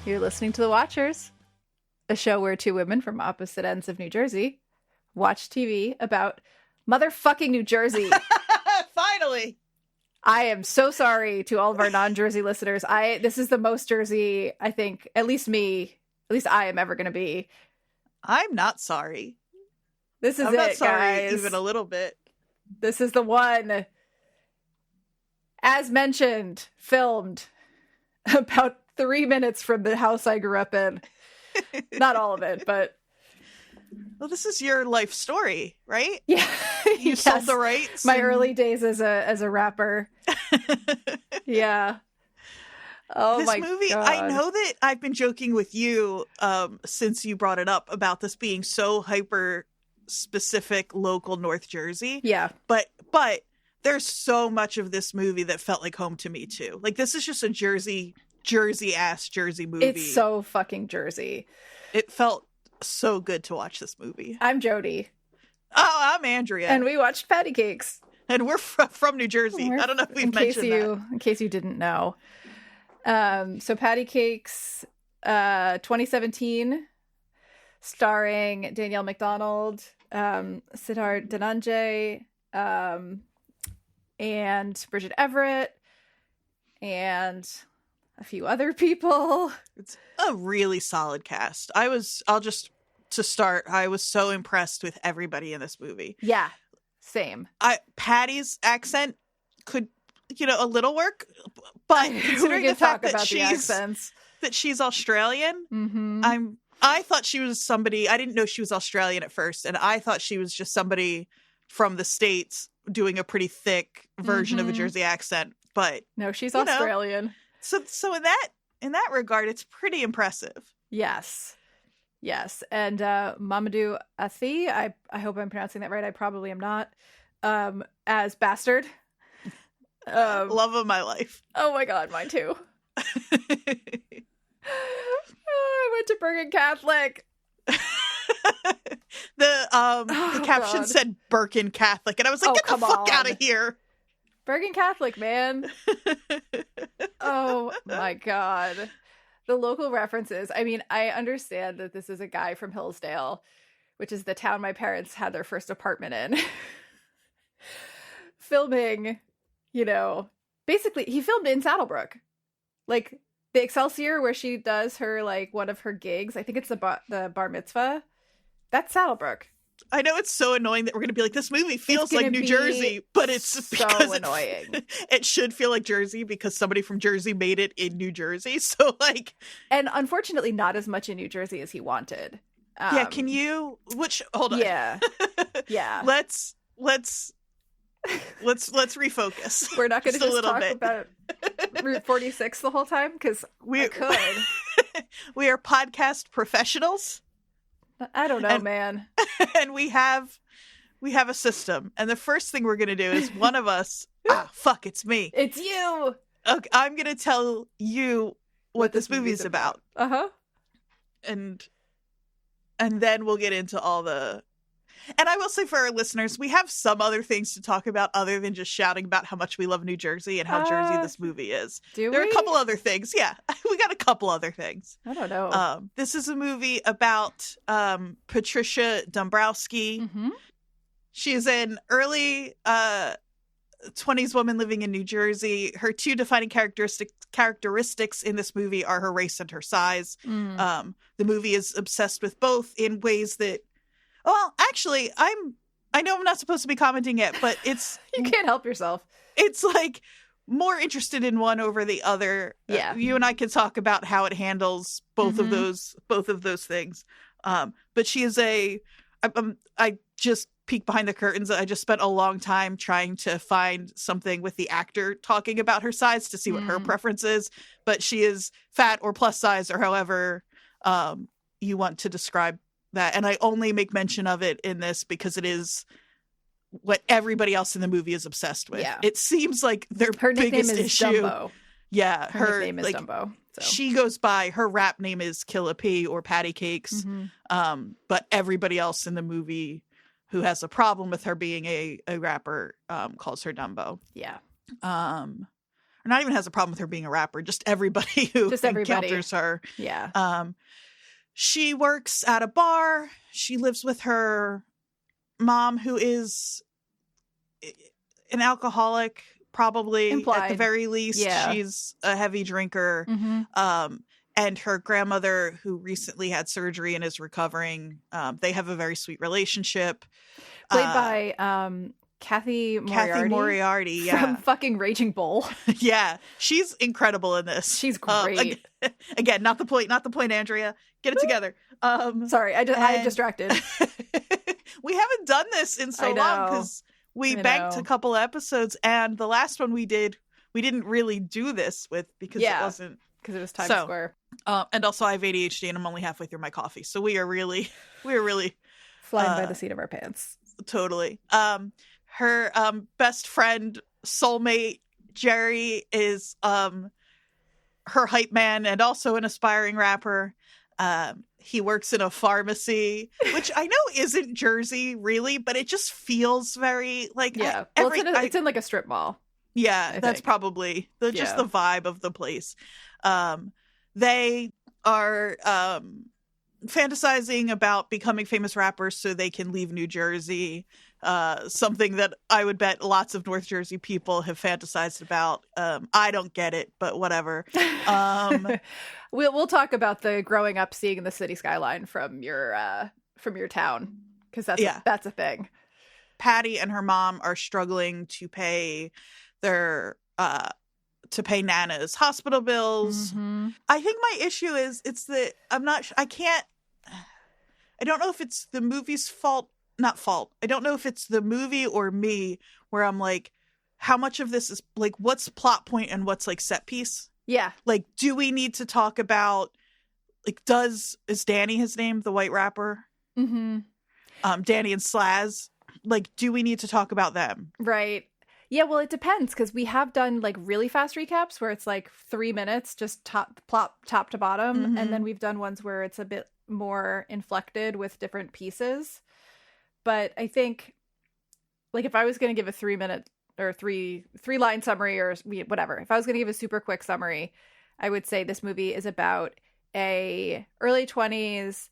You're listening to The Watchers, a show where two women from opposite ends of New Jersey watch TV about motherfucking New Jersey. Finally! I am so sorry to all of our non-Jersey listeners. This is the most Jersey, I think, at least I am ever going to be. I'm not sorry. This is I'm not sorry, guys. even a little bit. This is the one. As mentioned, filmed about 3 minutes from the house I grew up in. Not all of it, but... Well, this is your life story, right? Yeah. You sold the rights. My early days as a rapper. Yeah. Oh, this movie, God. I know that I've been joking with you since you brought it up about this being so hyper specific local North Jersey. Yeah. But there's so much of this movie that felt like home to me too. Like, this is just a Jersey movie. It's so fucking Jersey. It felt so good to watch this movie. I'm Jody. Oh, I'm Andrea. And we watched Patty Cakes. And we're from New Jersey. I don't know if we've mentioned that. In case you didn't know. So Patty Cakes, 2017, starring Danielle McDonald, Siddharth Dhananjay, and Bridget Everett, and a few other people. It's a really solid cast. I was so impressed with everybody in this movie. Yeah, same. Patty's accent could, a little work, but considering the fact that she's Australian, mm-hmm. I thought she was somebody, I didn't know she was Australian at first, and I thought she was just somebody from the States doing a pretty thick version of a Jersey accent, but no, she's Australian. So in that regard, it's pretty impressive. Yes. And Mamadou Athi, I hope I'm pronouncing that right. I probably am not. As Bastard. Love of my life. Oh my God, mine too. I went to Bergen Catholic. The caption said Birkin Catholic, and I was like, get the fuck out of here. Bergen Catholic, man. Oh my God. The local references. I mean, I understand that this is a guy from Hillsdale, which is the town my parents had their first apartment in. Filming, basically he filmed in Saddlebrook. Like the Excelsior where she does her, like, one of her gigs. I think it's the bar mitzvah. That's Saddlebrook. I know it's so annoying that we're going to be like, this movie feels like New Jersey, but it's so annoying. It should feel like Jersey because somebody from Jersey made it in New Jersey. So, like, and unfortunately, not as much in New Jersey as he wanted. Yeah, hold on. Yeah, yeah. Let's refocus. We're not going to just talk about Route 46 the whole time because we could. We are podcast professionals. I don't know, man. And we have a system. And the first thing we're going to do is one of us, it's me. It's you. Okay, I'm going to tell you what this movie's about. Uh-huh. And then we'll get into all the... And I will say for our listeners, we have some other things to talk about other than just shouting about how much we love New Jersey and how Jersey this movie is. There are a couple other things. Yeah, we got a couple other things. I don't know. This is a movie about Patricia Dombrowski. Mm-hmm. She is an early 20s woman living in New Jersey. Her two defining characteristics in this movie are her race and her size. Mm. The movie is obsessed with both in ways that... Well, actually, I know I'm not supposed to be commenting yet, but it's... You can't help yourself. It's like more interested in one over the other. Yeah. You and I can talk about how it handles both of those things. But she is I just peeked behind the curtains. I just spent a long time trying to find something with the actor talking about her size to see what her preference is. But she is fat or plus size or however you want to describe that. And I only make mention of it in this because it is what everybody else in the movie is obsessed with. Yeah. It seems like her biggest nickname is issue. Dumbo. Yeah. Her nickname is Dumbo. So. She goes by, her rap name is Killa P or Patty Cakes. Mm-hmm. But everybody else in the movie who has a problem with her being a rapper calls her Dumbo. Yeah. Or not even has a problem with her being a rapper, just everybody who encounters her. Yeah. She works at a bar. She lives with her mom, who is an alcoholic, probably. Implied. At the very least. Yeah. She's a heavy drinker. Mm-hmm. And her grandmother, who recently had surgery and is recovering, they have a very sweet relationship. Played by Kathy Moriarty, yeah. From fucking Raging Bull. Yeah, she's incredible in this. She's great. Again, not the point, Andrea. Get it together. Sorry, I'm distracted. We haven't done this in so long because we banked a couple of episodes, and the last one we didn't really do this with because it wasn't. Because it was Times Square. And also I have ADHD and I'm only halfway through my coffee. So we are really flying by the seat of our pants. Totally. Her best friend, soulmate, Jerry, is her hype man and also an aspiring rapper. He works in a pharmacy, which I know isn't Jersey really, but it just feels very like it's in like a strip mall. Yeah, that's probably just the vibe of the place. They are fantasizing about becoming famous rappers so they can leave New Jersey. Something that I would bet lots of North Jersey people have fantasized about. I don't get it, but whatever. We'll talk about the growing up seeing the city skyline from your town, because that's a thing. Patti and her mom are struggling to pay their Nana's hospital bills. Mm-hmm. I think my issue is I don't know if it's the movie's fault. I don't know if it's the movie or me where I'm like, how much of this is like, what's plot point and what's like set piece? Yeah. Like, do we need to talk about like, is Danny his name, the white rapper? Mm-hmm. Danny and Slaz. Like, do we need to talk about them? Right. Yeah, well, it depends, because we have done like really fast recaps where it's like 3 minutes, just top to bottom. Mm-hmm. And then we've done ones where it's a bit more inflected with different pieces. But I think, like, if I was going to give a 3 minute or three line summary or whatever, if I was going to give a super quick summary, I would say this movie is about a early 20s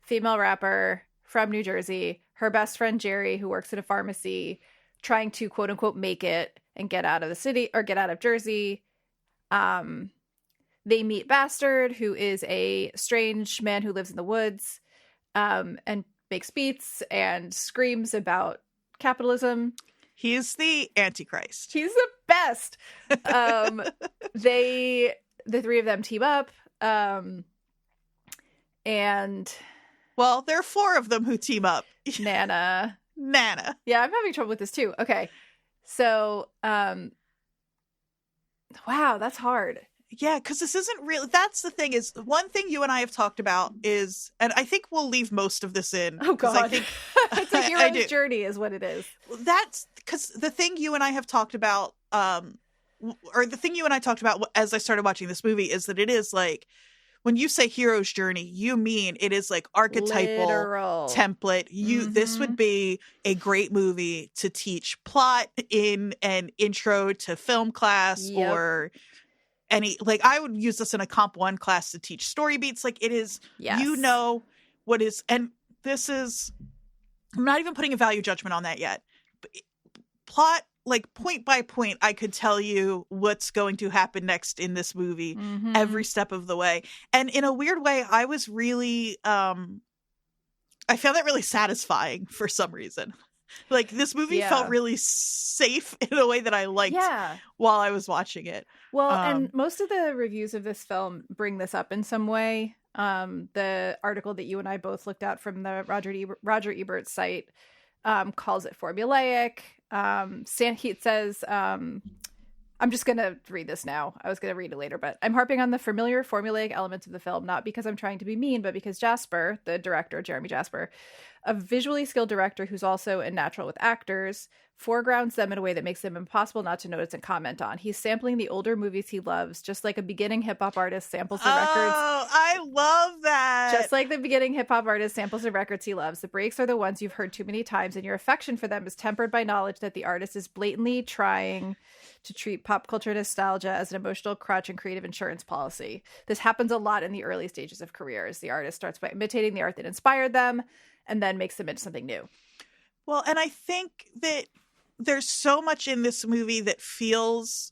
female rapper from New Jersey, her best friend Jerry, who works at a pharmacy, trying to quote unquote make it and get out of the city or get out of Jersey. They meet Bastard, who is a strange man who lives in the woods, and makes beats and screams about capitalism. He's the Antichrist. He's the best. The three of them team up. And well, there are 4 of them who team up. Nana. Yeah, I'm having trouble with this too. Okay. So, wow, that's hard. Yeah, because this isn't real. That's the thing is, one thing you and I have talked about is, and I think we'll leave most of this in. Oh, God. I think, it's a hero's journey is what it is. That's because the thing you and I have talked about, or the thing you and I talked about as I started watching this movie is that it is like, when you say hero's journey, you mean it is like archetypal literal template. This would be a great movie to teach plot in an intro to film class or any, like I would use this in a Comp 1 class to teach story beats. Like it is, you know what is, and this is, I'm not even putting a value judgment on that yet. But plot, like point by point, I could tell you what's going to happen next in this movie every step of the way. And in a weird way, I was really, I found that really satisfying for some reason. Like this movie felt really safe in a way that I liked while I was watching it. Well, and most of the reviews of this film bring this up in some way. The article that you and I both looked at from the Roger Ebert site calls it formulaic. Heat says, I'm just going to read this now. I was going to read it later, but I'm harping on the familiar formulaic elements of the film, not because I'm trying to be mean, but because Jasper, the director, Jeremy Jasper, A visually skilled director who's also a natural with actors foregrounds them in a way that makes them impossible not to notice and comment on. He's sampling the older movies he loves, just like a beginning hip-hop artist samples the records. Oh, I love that. Just like the beginning hip-hop artist samples the records he loves. The breaks are the ones you've heard too many times, and your affection for them is tempered by knowledge that the artist is blatantly trying to treat pop culture nostalgia as an emotional crutch and creative insurance policy. This happens a lot in the early stages of careers. The artist starts by imitating the art that inspired them and then makes them into something new. Well, and I think that there's so much in this movie that feels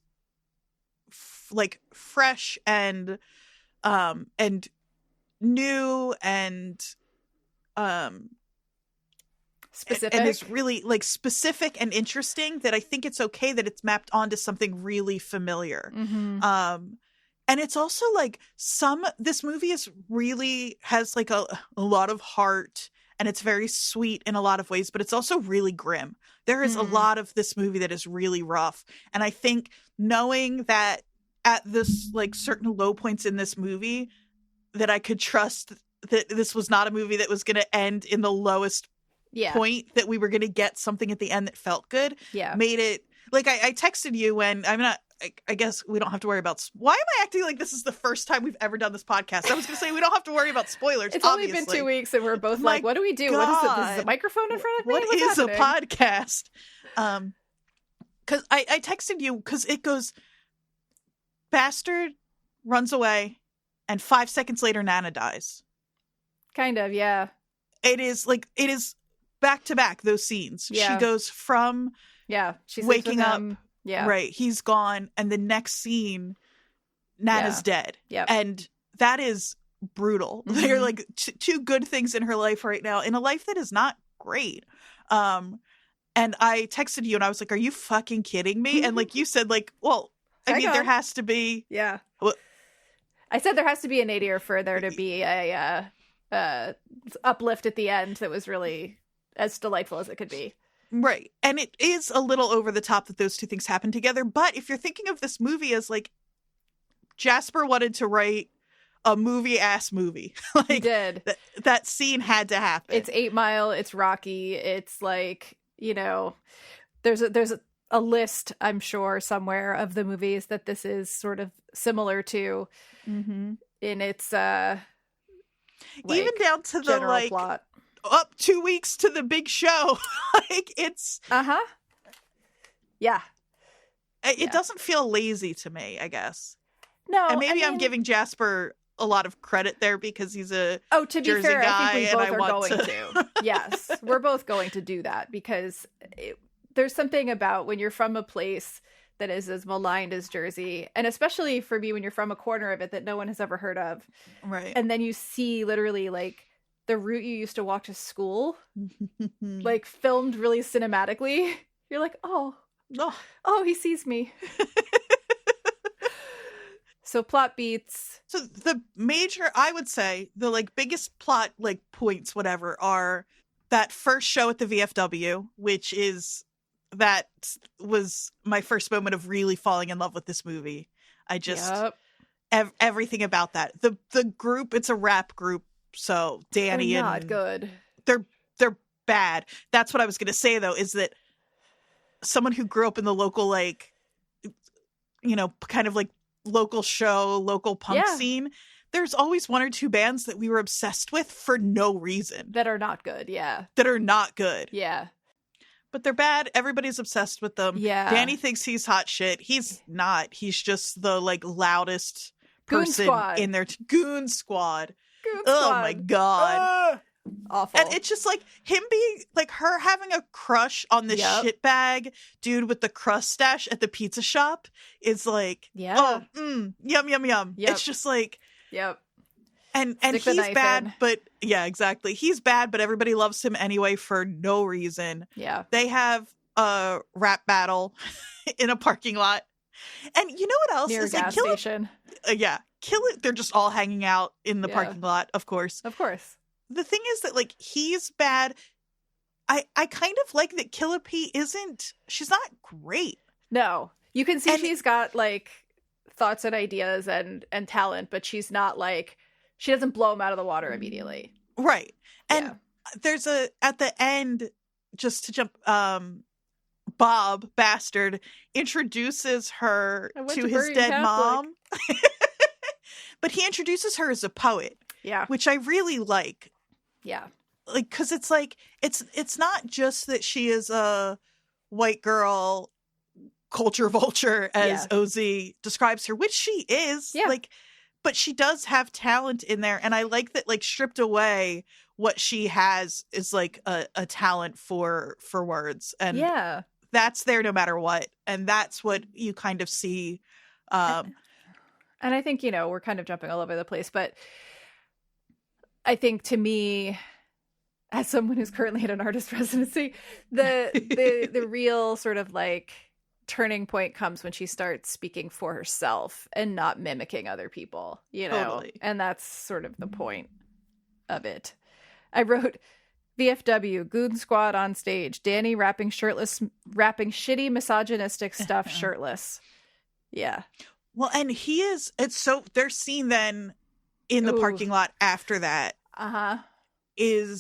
like fresh and new and specific, and it's really like specific and interesting, that I think it's okay that it's mapped onto something really familiar. Mm-hmm. And it's also like this movie has like a lot of heart, and it's very sweet in a lot of ways, but it's also really grim. There is a lot of this movie that is really rough. And I think knowing that at this like certain low points in this movie, that I could trust that this was not a movie that was going to end in the lowest point, that we were going to get something at the end that felt good. Yeah. Made it like I texted you when I guess we don't have to worry about. Why am I acting like this is the first time we've ever done this podcast? I was going to say we don't have to worry about spoilers. It's obviously. only been 2 weeks, and we're both like, "What do we do? God. What is it? This is a microphone in front of me? What What's is happening?" a podcast?" Because I texted you because it goes, bastard runs away, and 5 seconds later, Nana dies. Kind of, yeah. It is back to back, those scenes. Yeah. She goes from she's waking up. Yeah. Right. He's gone. And the next scene, Nana's dead. Yeah. And that is brutal. Mm-hmm. They're like two good things in her life right now, in a life that is not great. And I texted you and I was like, are you fucking kidding me? And like you said, like, well, there has to be. Yeah. Well, I said there has to be a nadir for there to be a uplift at the end that was really as delightful as it could be. Right. And it is a little over the top that those two things happen together. But if you're thinking of this movie as like, Jasper wanted to write a movie-ass movie. Like, he did. That scene had to happen. It's 8 Mile. It's Rocky. It's like, there's a list, I'm sure, somewhere of the movies that this is sort of similar to in its even down to the like plot. Up 2 weeks to the big show. Like, it's yeah. It doesn't feel lazy to me, I guess. No, and maybe I'm giving Jasper a lot of credit there because he's a to be Jersey fair, guy, I think we both are going to. Yes, we're both going to do that because there's something about when you're from a place that is as maligned as Jersey, and especially for me when you're from a corner of it that no one has ever heard of, right? And then you see literally like the route you used to walk to school, like filmed really cinematically. You're like, oh, he sees me. So plot beats. So the major, I would say, the like biggest plot like points, whatever, are that first show at the VFW, which was my first moment of really falling in love with this movie. I just everything about that. The group, it's a rap group, so Danny they're not and good. They're bad. That's what I was going to say though, is that someone who grew up in the local like kind of like local show, local punk scene, there's always one or two bands that we were obsessed with for no reason. That are not good, yeah. Yeah. But they're bad. Everybody's obsessed with them. Yeah. Danny thinks he's hot shit. He's not. He's just the like loudest person in their Goon Squad. Oh my God. Awful. And it's just like him being like her having a crush on the shitbag dude with the crust stash at the pizza shop is like, yum, yum, yum. Yep. It's just like, and he's bad, but exactly. He's bad, but everybody loves him anyway for no reason. Yeah. They have a rap battle in a parking lot. And you know what else? Near a gas station. Kill it. They're just all hanging out in the parking lot, of course. Of course. The thing is that, like, he's bad. I kind of like that Killer P she's not great. No. You can see she's got, like, thoughts and ideas and talent, but she's not, like, she doesn't blow him out of the water immediately. Right. And there's at the end, just to jump, Bob Bastard introduces her to his dead mom. But he introduces her as a poet. Yeah. Which I really like. Yeah. Like, because it's like, it's not just that she is a white girl culture vulture, as OZ describes her, which she is. Yeah. Like, but she does have talent in there. And I like that, like, stripped away, what she has is like a talent for words. And that's there no matter what. And that's what you kind of see. And I think, you know, we're kind of jumping all over the place, but I think, to me, as someone who's currently at an artist residency, the real sort of like turning point comes when she starts speaking for herself and not mimicking other people, you know. Totally. And that's sort of the point of it. I wrote VFW, Goon Squad on stage, Danny rapping shitty misogynistic stuff shirtless. Yeah. Well, and they're seen then in the parking lot after that. He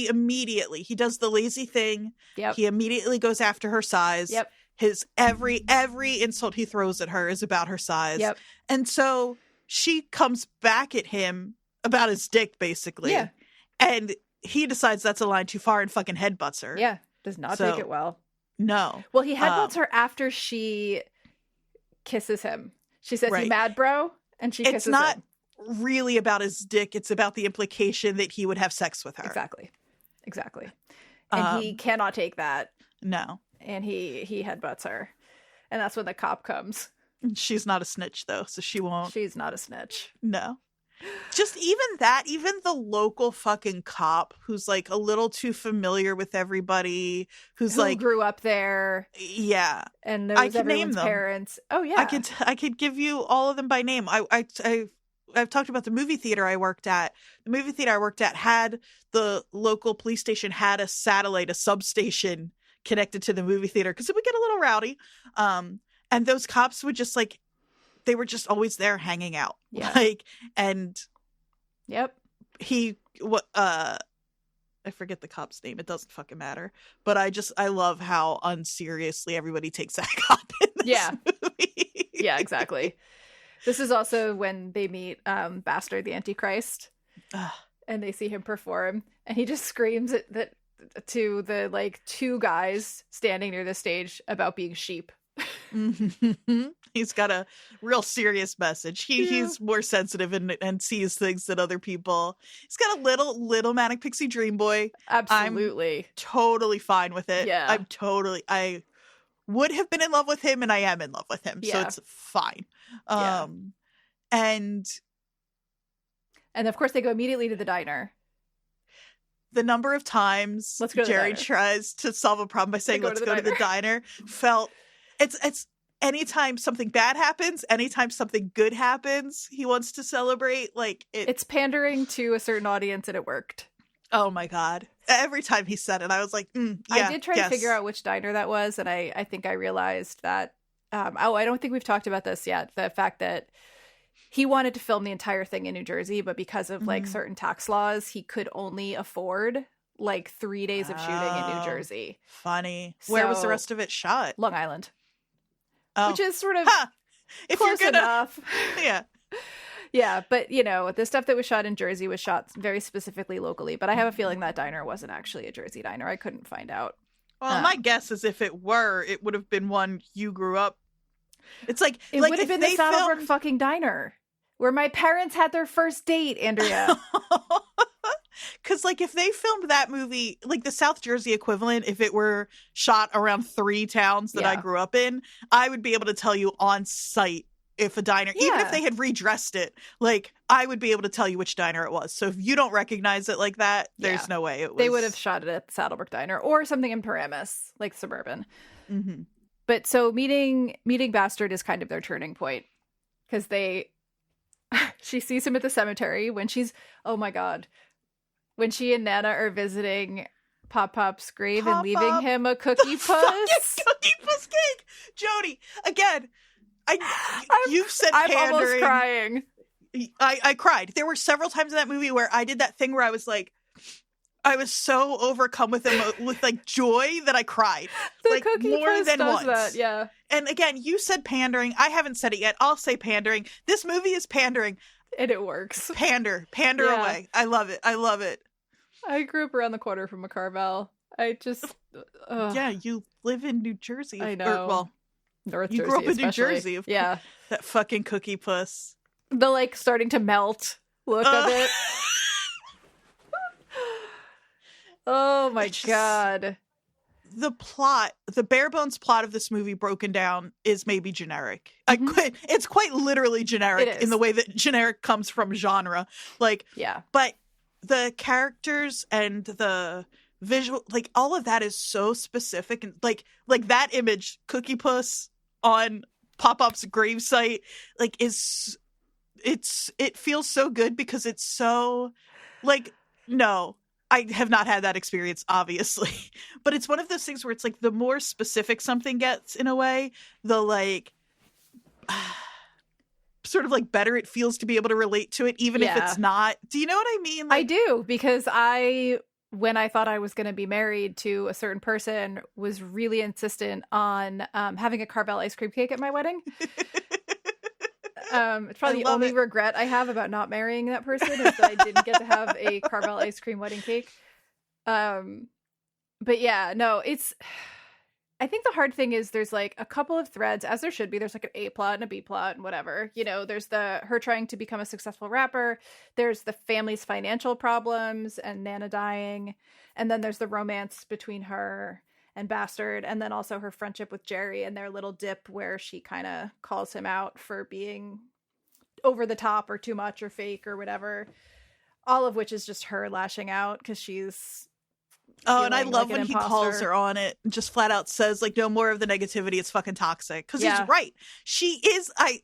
immediately does the lazy thing. Yep. He immediately goes after her size. Yep. His every insult he throws at her is about her size. Yep. And so she comes back at him about his dick, basically. Yeah. And he decides that's a line too far and fucking headbutts her. Yeah. Does not take it well. No. Well, he headbutts her after she kisses him. She says, "You mad, bro?" And she kisses him. It's not really about his dick. It's about the implication that he would have sex with her. Exactly. And he cannot take that. No. And he headbutts her. And that's when the cop comes. She's not a snitch, though, so she won't. She's not a snitch. No. Just even the local fucking cop who's like a little too familiar with every who like grew up there. Yeah. And knows everyone's parents. Oh yeah. I could give you all of them by name. I've talked about the movie theater I worked at. The movie theater I worked at had the local police station had a substation connected to the movie theater because it would get a little rowdy. And those cops would just like, they were just always there hanging out. Yeah. Like, and yep. I forget the cop's name. It doesn't fucking matter. But I love how unseriously everybody takes that cop in this movie. Yeah, exactly. This is also when they meet Bastard the Antichrist. And they see him perform. And he just screams to the like two guys standing near the stage about being sheep. He's got a real serious message. He's more sensitive and sees things than other people. He's got a little manic pixie dream boy. Absolutely. I'm totally fine with it. Yeah. I would have been in love with him and I am in love with him. So it's fine. And of course they go immediately to the diner. The number of times Jerry tries to solve a problem by saying, let's go to the diner, felt it's anytime something bad happens, anytime something good happens, he wants to celebrate. Like it's pandering to a certain audience, and it worked. Oh my God. Every time he said it, I was like, I did try to figure out which diner that was, and I think I realized that I don't think we've talked about this yet. The fact that he wanted to film the entire thing in New Jersey, but because of like certain tax laws, he could only afford like 3 days of shooting in New Jersey. Funny. Where was the rest of it shot? Long Island. Oh. Which is sort of if close you're gonna... enough. Yeah. Yeah, but you know, the stuff that was shot in Jersey was shot very specifically locally, but I have a feeling that diner wasn't actually a Jersey diner. I couldn't find out. Well, my guess is if it were, it would have been one you grew up. It's like it would have been the Saddlebrook fucking diner where my parents had their first date, Andrea. Because, like, if they filmed that movie, like the South Jersey equivalent, if it were shot around 3 towns that I grew up in, I would be able to tell you on site if a diner, even if they had redressed it, like, I would be able to tell you which diner it was. So if you don't recognize it like that, there's no way it was. They would have shot it at the Saddlebrook Diner or something in Paramus, like suburban. Mm-hmm. But so meeting Bastard is kind of their turning point because she sees him at the cemetery when she's, oh my God, when she and Nana are visiting Pop's grave and leaving him a cookie puss. Cookie puss cake! Jody, again, you said pandering. I'm almost crying. I cried. There were several times in that movie where I did that thing where I was like, I was so overcome with like joy that I cried. The like Cookie more Puss than does once. that, yeah. And again, you said pandering. I haven't said it yet. I'll say pandering. This movie is pandering. And it works. Pander Yeah. away. I love it. I love it. I grew up around the corner from a Carvel. I just... Yeah, you live in New Jersey. I know. Well, North you Jersey, grew up in New especially. Jersey. Of Yeah. course. That fucking Cookie Puss. The, like, starting to melt look of it. Oh my God. The plot, the bare bones plot of this movie broken down is maybe generic. It's quite literally generic in the way that generic comes from genre. Like, yeah. But the characters and the visual, like all of that is so specific. And like that image, Cookie Puss on Pop-Up's gravesite, like it feels so good because it's so like, no, I have not had that experience, obviously, but it's one of those things where it's like the more specific something gets in a way, the like sort of like better it feels to be able to relate to it, even if it's not. Do you know what I mean? Like, I do, because when I thought I was going to be married to a certain person, was really insistent on having a Carvel ice cream cake at my wedding. It's probably the only regret I have about not marrying that person is that I didn't get to have a Carvel ice cream wedding cake. But yeah, no, I think the hard thing is there's like a couple of threads, as there should be. There's like an A plot and a B plot and whatever. You know, there's her trying to become a successful rapper. There's the family's financial problems and Nana dying. And then there's the romance between her and Bastard, and then also her friendship with Jerry and their little dip where she kind of calls him out for being over the top or too much or fake or whatever. All of which is just her lashing out because she's... Oh, and I love when he calls her on it and just flat out says, like, no more of the negativity. It's fucking toxic. Because he's right. She is... I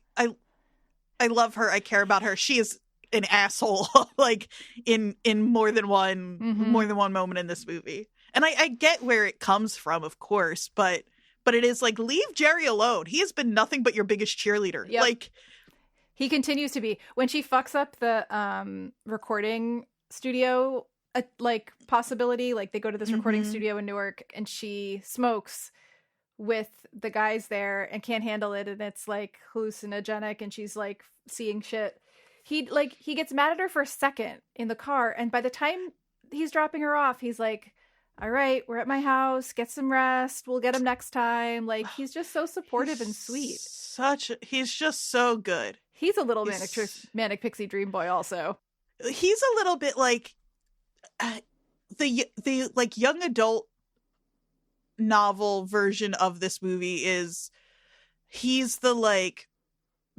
love her. I care about her. She is an asshole, like, in more than one moment in this movie. And I get where it comes from, of course, but it is like, leave Jerry alone. He has been nothing but your biggest cheerleader. Yep. Like, he continues to be. When she fucks up the recording studio, like possibility, like they go to this recording studio in Newark, and she smokes with the guys there and can't handle it, and it's like hallucinogenic, and she's like seeing shit. He gets mad at her for a second in the car, and by the time he's dropping her off, he's like, all right, we're at my house, get some rest, we'll get him next time. Like, he's just so supportive and sweet. He's just so good. He's a little manic pixie dream boy also. He's a little bit like the like young adult novel version of this movie is he's the like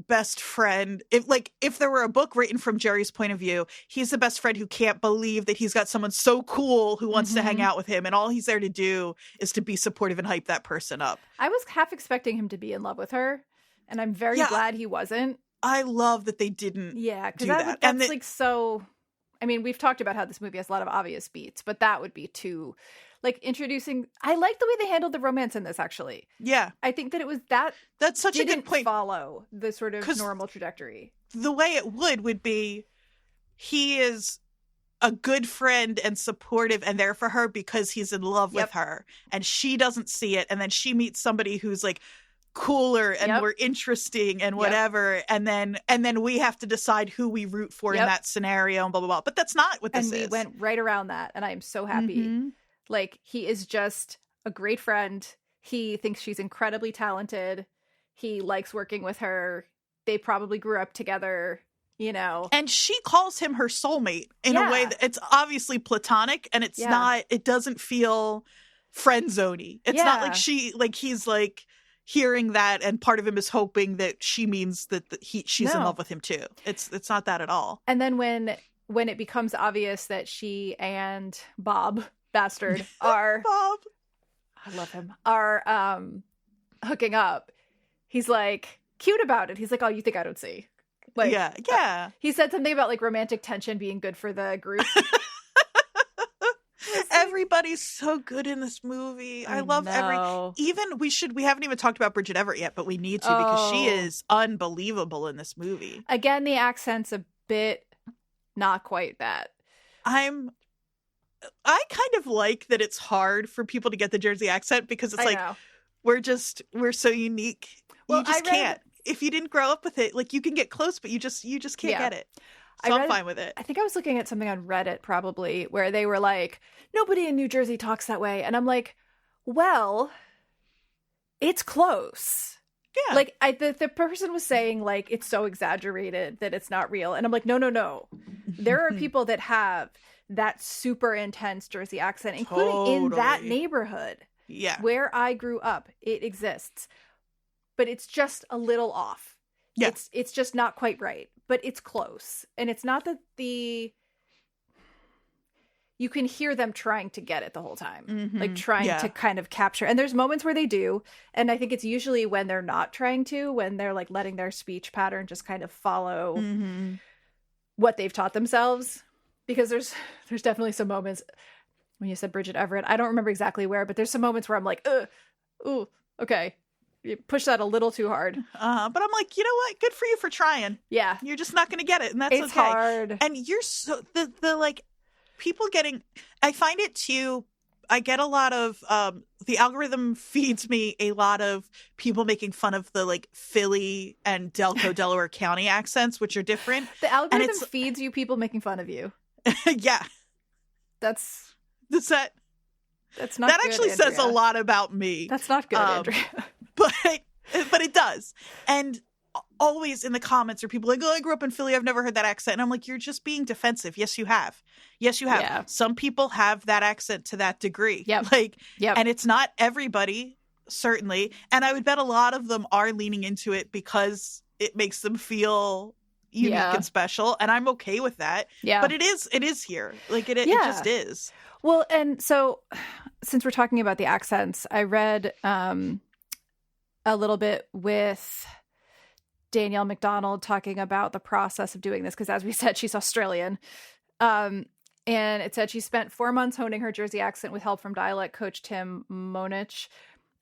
best friend. If there were a book written from Jerry's point of view, he's the best friend who can't believe that he's got someone so cool who wants to hang out with him, and all he's there to do is to be supportive and hype that person up. I was half expecting him to be in love with her, and I'm very glad he wasn't. I love that they didn't do that. That's like so... I mean, we've talked about how this movie has a lot of obvious beats, but that would be too... Like, introducing... I like the way they handled the romance in this, actually. Yeah. I think that it was that... That's such a good point. Follow the sort of normal trajectory. The way it would be, he is a good friend and supportive and there for her because he's in love with her. And she doesn't see it. And then she meets somebody who's, like, cooler and more interesting and whatever. And then we have to decide who we root for in that scenario and blah, blah, blah. But that's not what this is. And we went right around that. And I am so happy. Like, he is just a great friend. He thinks she's incredibly talented. He likes working with her. They probably grew up together, you know. And she calls him her soulmate in a way that it's obviously platonic, and it's not, it doesn't feel friend zoney. It's not like he's like hearing that, and part of him is hoping that she means that she's in love with him too. It's not that at all. And then when it becomes obvious that she and Bob Bastard are Bob, I love him, are hooking up, he's like cute about it. He's like, oh, you think I don't see? Like, he said something about like romantic tension being good for the group. everybody's so good in this movie. I love we haven't even talked about Bridget Everett yet, but we need to because she is unbelievable in this movie. Again, the accent's a bit not quite that. I kind of like that it's hard for people to get the Jersey accent because it's we're so unique. Well, you just can't. If you didn't grow up with it, like you can get close, but you just can't get it. So I'm fine with it. I think I was looking at something on Reddit probably where they were like, nobody in New Jersey talks that way. And I'm like, well, it's close. Yeah. Like the person was saying like, it's so exaggerated that it's not real. And I'm like, no. There are people that have that super intense Jersey accent, including in that neighborhood. Yeah. Where I grew up, it exists. But it's just a little off. Yeah. It's just not quite right, but it's close. And it's not that you can hear them trying to get it the whole time, like trying to kind of capture. And there's moments where they do. And I think it's usually when they're not trying to, when they're like letting their speech pattern just kind of follow what they've taught themselves. Because there's definitely some moments when you said Bridget Everett, I don't remember exactly where, but there's some moments where I'm like, ooh, okay. You push that a little too hard. But I'm like, you know what? Good for you for trying. Yeah. You're just not going to get it. And that's it's hard. And you're so, the like, people getting, I find it too, I get a lot of, the algorithm feeds me a lot of people making fun of the like Philly and Delaware County accents, which are different. The algorithm feeds you people making fun of you. Yeah. That's not that good, actually Andrea. says a lot about me. That's not good, Andrea. But it does. And always in the comments are people like, I grew up in Philly, I've never heard that accent. And I'm like, you're just being defensive. Yes, you have. Yeah. Some people have that accent to that degree. Yep. And it's not everybody, certainly. And I would bet a lot of them are leaning into it because it makes them feel unique and special. And I'm okay with that. Yeah. But it is here. Like it just is. Well, and so since we're talking about the accents, I read a little bit with Danielle McDonald talking about the process of doing this. Because as we said, she's Australian. And it said she spent 4 months honing her Jersey accent with help from dialect coach Tim Monich.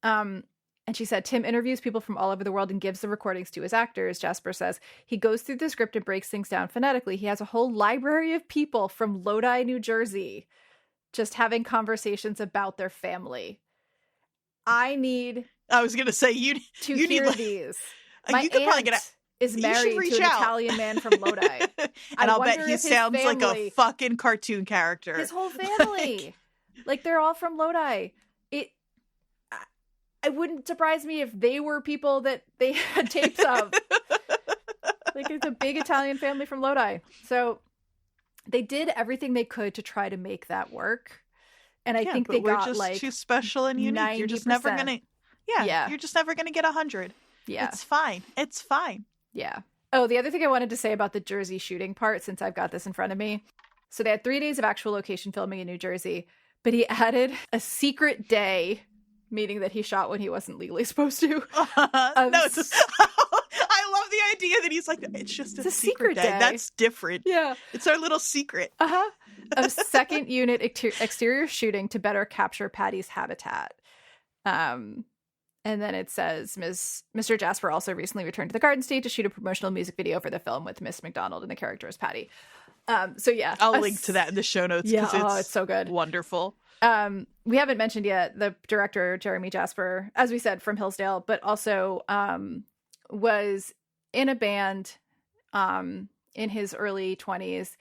And she said, Tim interviews people from all over the world and gives the recordings to his actors. Jasper says he goes through the script and breaks things down phonetically. He has a whole library of people from Lodi, New Jersey, just having conversations about their family. I was going to say, you hear need these. You could probably get is married to an Italian man from Lodi. And I'll bet he sounds like a fucking cartoon character. His whole family. like they're all from Lodi. It wouldn't surprise me if they were people that they had tapes of. Like it's a big Italian family from Lodi. So they did everything they could to try to make that work. And I think they got just like too special and unique. 90%. You're just never gonna you're just never gonna get 100. Yeah. It's fine. Yeah. Oh, the other thing I wanted to say about the Jersey shooting part, since I've got this in front of me. So they had 3 days of actual location filming in New Jersey, but he added a secret day, meaning that he shot when he wasn't legally supposed to. No, I love the idea that he's like, it's just a secret day. That's different. Yeah. It's our little secret. A second unit exterior shooting to better capture Patti's habitat. And then it says, Mr. Jasper also recently returned to the Garden State to shoot a promotional music video for the film with Miss McDonald and the character as Patti. So yeah. I'll link to that in the show notes because it's so good. Wonderful. We haven't mentioned yet the director, Jeremy Jasper, as we said, from Hillsdale, but also was in a band in his early 20s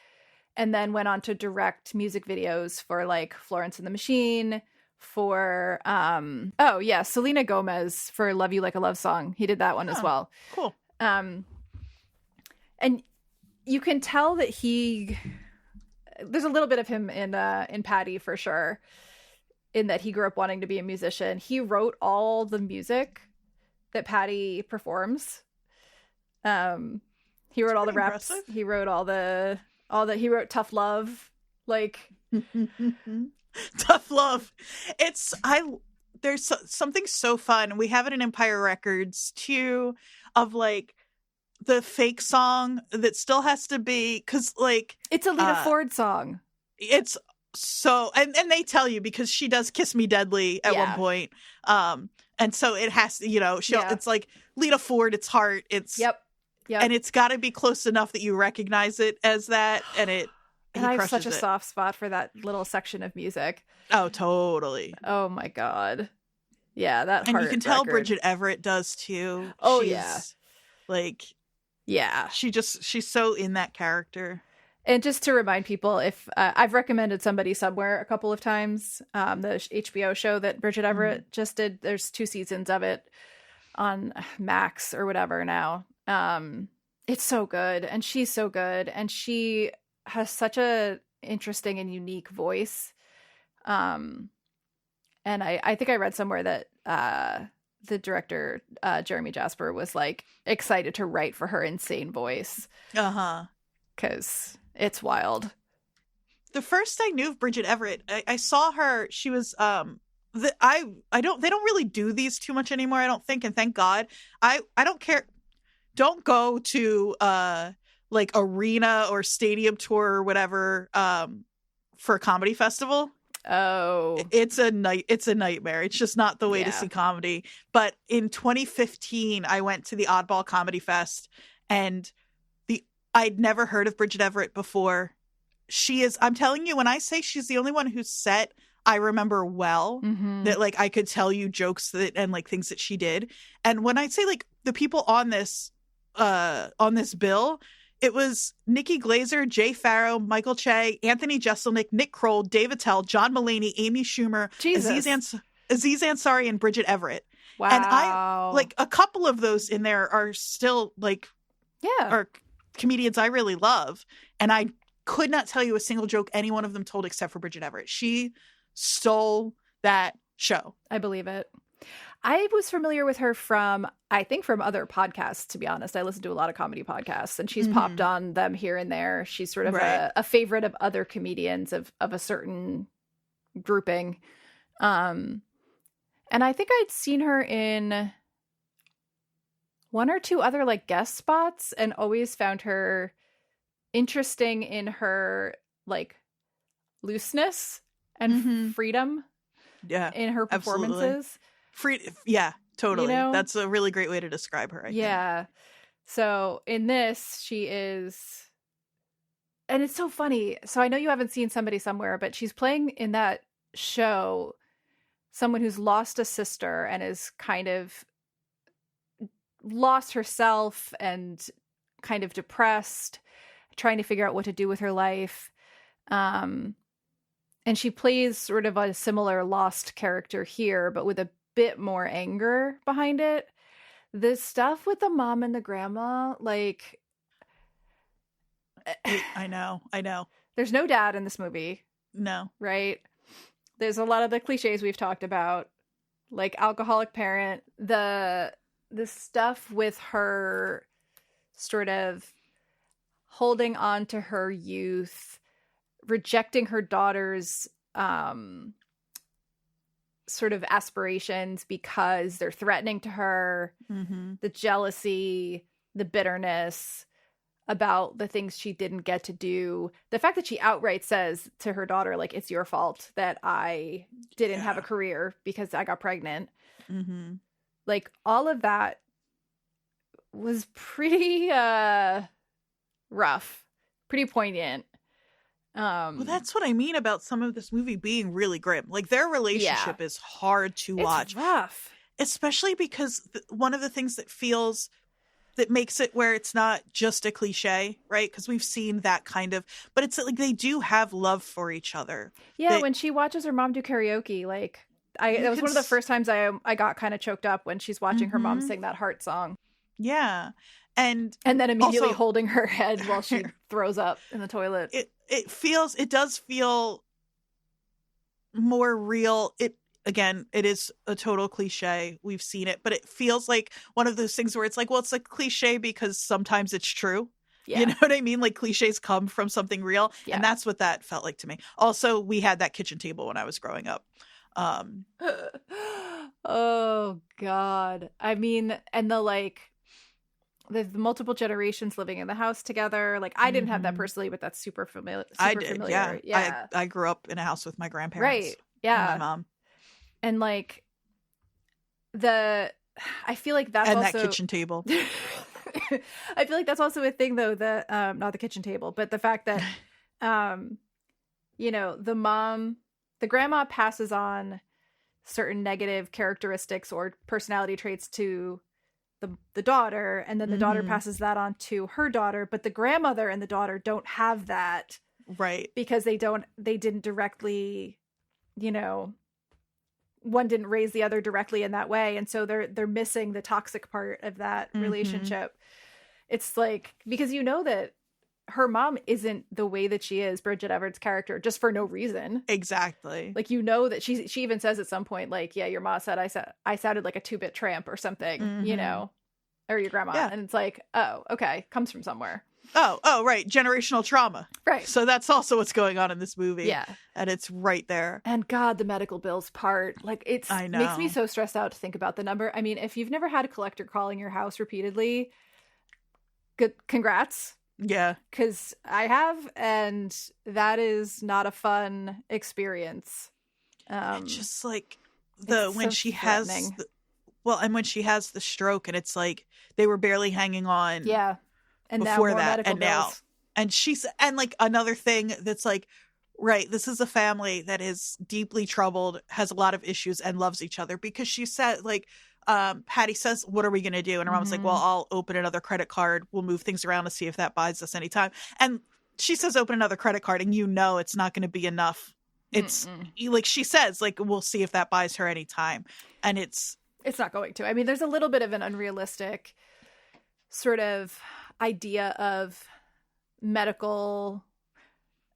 and then went on to direct music videos for like Florence and the Machine, for Selena Gomez for Love You Like a Love Song. He did that one as well. Cool. And you can tell that there's a little bit of him in Patti for sure, in that he grew up wanting to be a musician. He wrote all the music that Patti performs. He wrote all the raps. Impressive. He wrote he wrote Tough Love. Like Tough Love. There's something so fun. We have it in Empire Records too, of like the fake song that still has to be, because like it's a Lita Ford song. It's so, and they tell you, because she does kiss me deadly at one point. And so it has to, it's like Lita Ford, it's heart. It's Yep. And it's got to be close enough that you recognize it as that. And I have such a soft spot for that little section of music. Oh, totally. Oh my God. Yeah, that and heart you can tell record. Bridget Everett does too. Oh, She's, like, yeah, she's so in that character. And just to remind people, if I've recommended Somebody Somewhere a couple of times, the HBO show that Bridget Everett just did. There's 2 seasons of it on Max or whatever now. It's so good, and she's so good, and she has such a interesting and unique voice. And I think I read somewhere that the director Jeremy Jasper was like excited to write for her insane voice. Because it's wild. The first I knew of Bridget Everett, I saw her. She was they don't really do these too much anymore, I don't think, and thank God. I don't care. Don't go to like arena or stadium tour or whatever for a comedy festival. Oh, it's a nightmare. It's just not the way to see comedy. But in 2015, I went to the Oddball Comedy Fest, and I'd never heard of Bridget Everett before. I'm telling you, when I say she's the only one whose set I remember well, that like I could tell you jokes and like things that she did. And when I say like the people on this bill, it was Nikki Glazer, Jay Farrow, Michael Che, Anthony Jeselnik, Nick Kroll, Dave Attell, John Mulaney, Amy Schumer, Aziz Ansari, and Bridget Everett. Wow. And I like a couple of those in there are still like are comedians I really love, and I could not tell you a single joke any one of them told except for Bridget Everett. She stole that show. I believe it. I was familiar with her from other podcasts, to be honest. I listen to a lot of comedy podcasts, and she's popped on them here and there. She's sort of a favorite of other comedians of a certain grouping. And I think I'd seen her in 1 or 2 other like guest spots, and always found her interesting in her like looseness and freedom in her performances. Totally. That's a really great way to describe her, I think. So in this, she is, and it's so funny. So I know you haven't seen Somebody Somewhere, but she's playing in that show someone who's lost a sister and is kind of lost herself and kind of depressed, trying to figure out what to do with her life. And she plays sort of a similar lost character here, but with a bit more anger behind it. The stuff with the mom and the grandma, like, I know. There's no dad in this movie. No. Right? There's a lot of the cliches we've talked about, like alcoholic parent, the stuff with her sort of holding on to her youth, rejecting her daughter's sort of aspirations because they're threatening to her, the jealousy, the bitterness about the things she didn't get to do. The fact that she outright says to her daughter, like, it's your fault that I didn't have a career because I got pregnant. Like, all of that was pretty rough, pretty poignant. Well, that's what I mean about some of this movie being really grim. Like, their relationship is hard to watch. It's rough. Especially because one of the things that makes it where it's not just a cliche, right? Because we've seen that kind of, but it's like they do have love for each other. Yeah, when she watches her mom do karaoke, like, that was one of the first times I got kind of choked up when she's watching her mom sing that Heart song. Yeah. And then immediately also, holding her head while she throws up in the toilet. It does feel more real. Again, it is a total cliche. We've seen it, but it feels like one of those things where it's like, well, it's a cliche because sometimes it's true. Yeah. You know what I mean? Like, cliches come from something real. Yeah. And that's what that felt like to me. Also, we had that kitchen table when I was growing up. Oh, God. I mean, and the, like, the multiple generations living in the house together. Like, I didn't have that personally, but that's super familiar. I did, familiar. yeah. I grew up in a house with my grandparents. Right. Yeah. And my mom. And like I feel like that's and also that kitchen table. I feel like that's also a thing though, that not the kitchen table, but the fact that you know, the grandma passes on certain negative characteristics or personality traits to the daughter, and then the daughter passes that on to her daughter, but the grandmother and the daughter don't have that, right? Because they didn't directly, you know, one didn't raise the other directly in that way, and so they're missing the toxic part of that relationship. It's like, because you know that her mom isn't the way that she is, Bridget Everett's character, just for no reason. Exactly. Like, you know that she even says at some point, like, yeah, your mom said I sounded like a 2-bit tramp or something, you know, or your grandma. Yeah. And it's like, oh, okay, comes from somewhere. Oh, right. Generational trauma. Right. So that's also what's going on in this movie. Yeah. And it's right there. And God, the medical bills part, like, I know. makes me so stressed out to think about the number. I mean, if you've never had a collector calling your house repeatedly, good, congrats. Yeah. Because I have, and that is not a fun experience. Just like when she has when she has the stroke, and it's like they were barely hanging on. Yeah. And before now more that, medical and bills. and like another thing that's like, right, this is a family that is deeply troubled, has a lot of issues, and loves each other, because she said, like, Patti says, what are we going to do? And her mom's like, well, I'll open another credit card. We'll move things around to see if that buys us any time. And she says, open another credit card, and you know it's not going to be enough. It's like she says, like, we'll see if that buys her any time. And it's not going to. I mean, there's a little bit of an unrealistic sort of idea of medical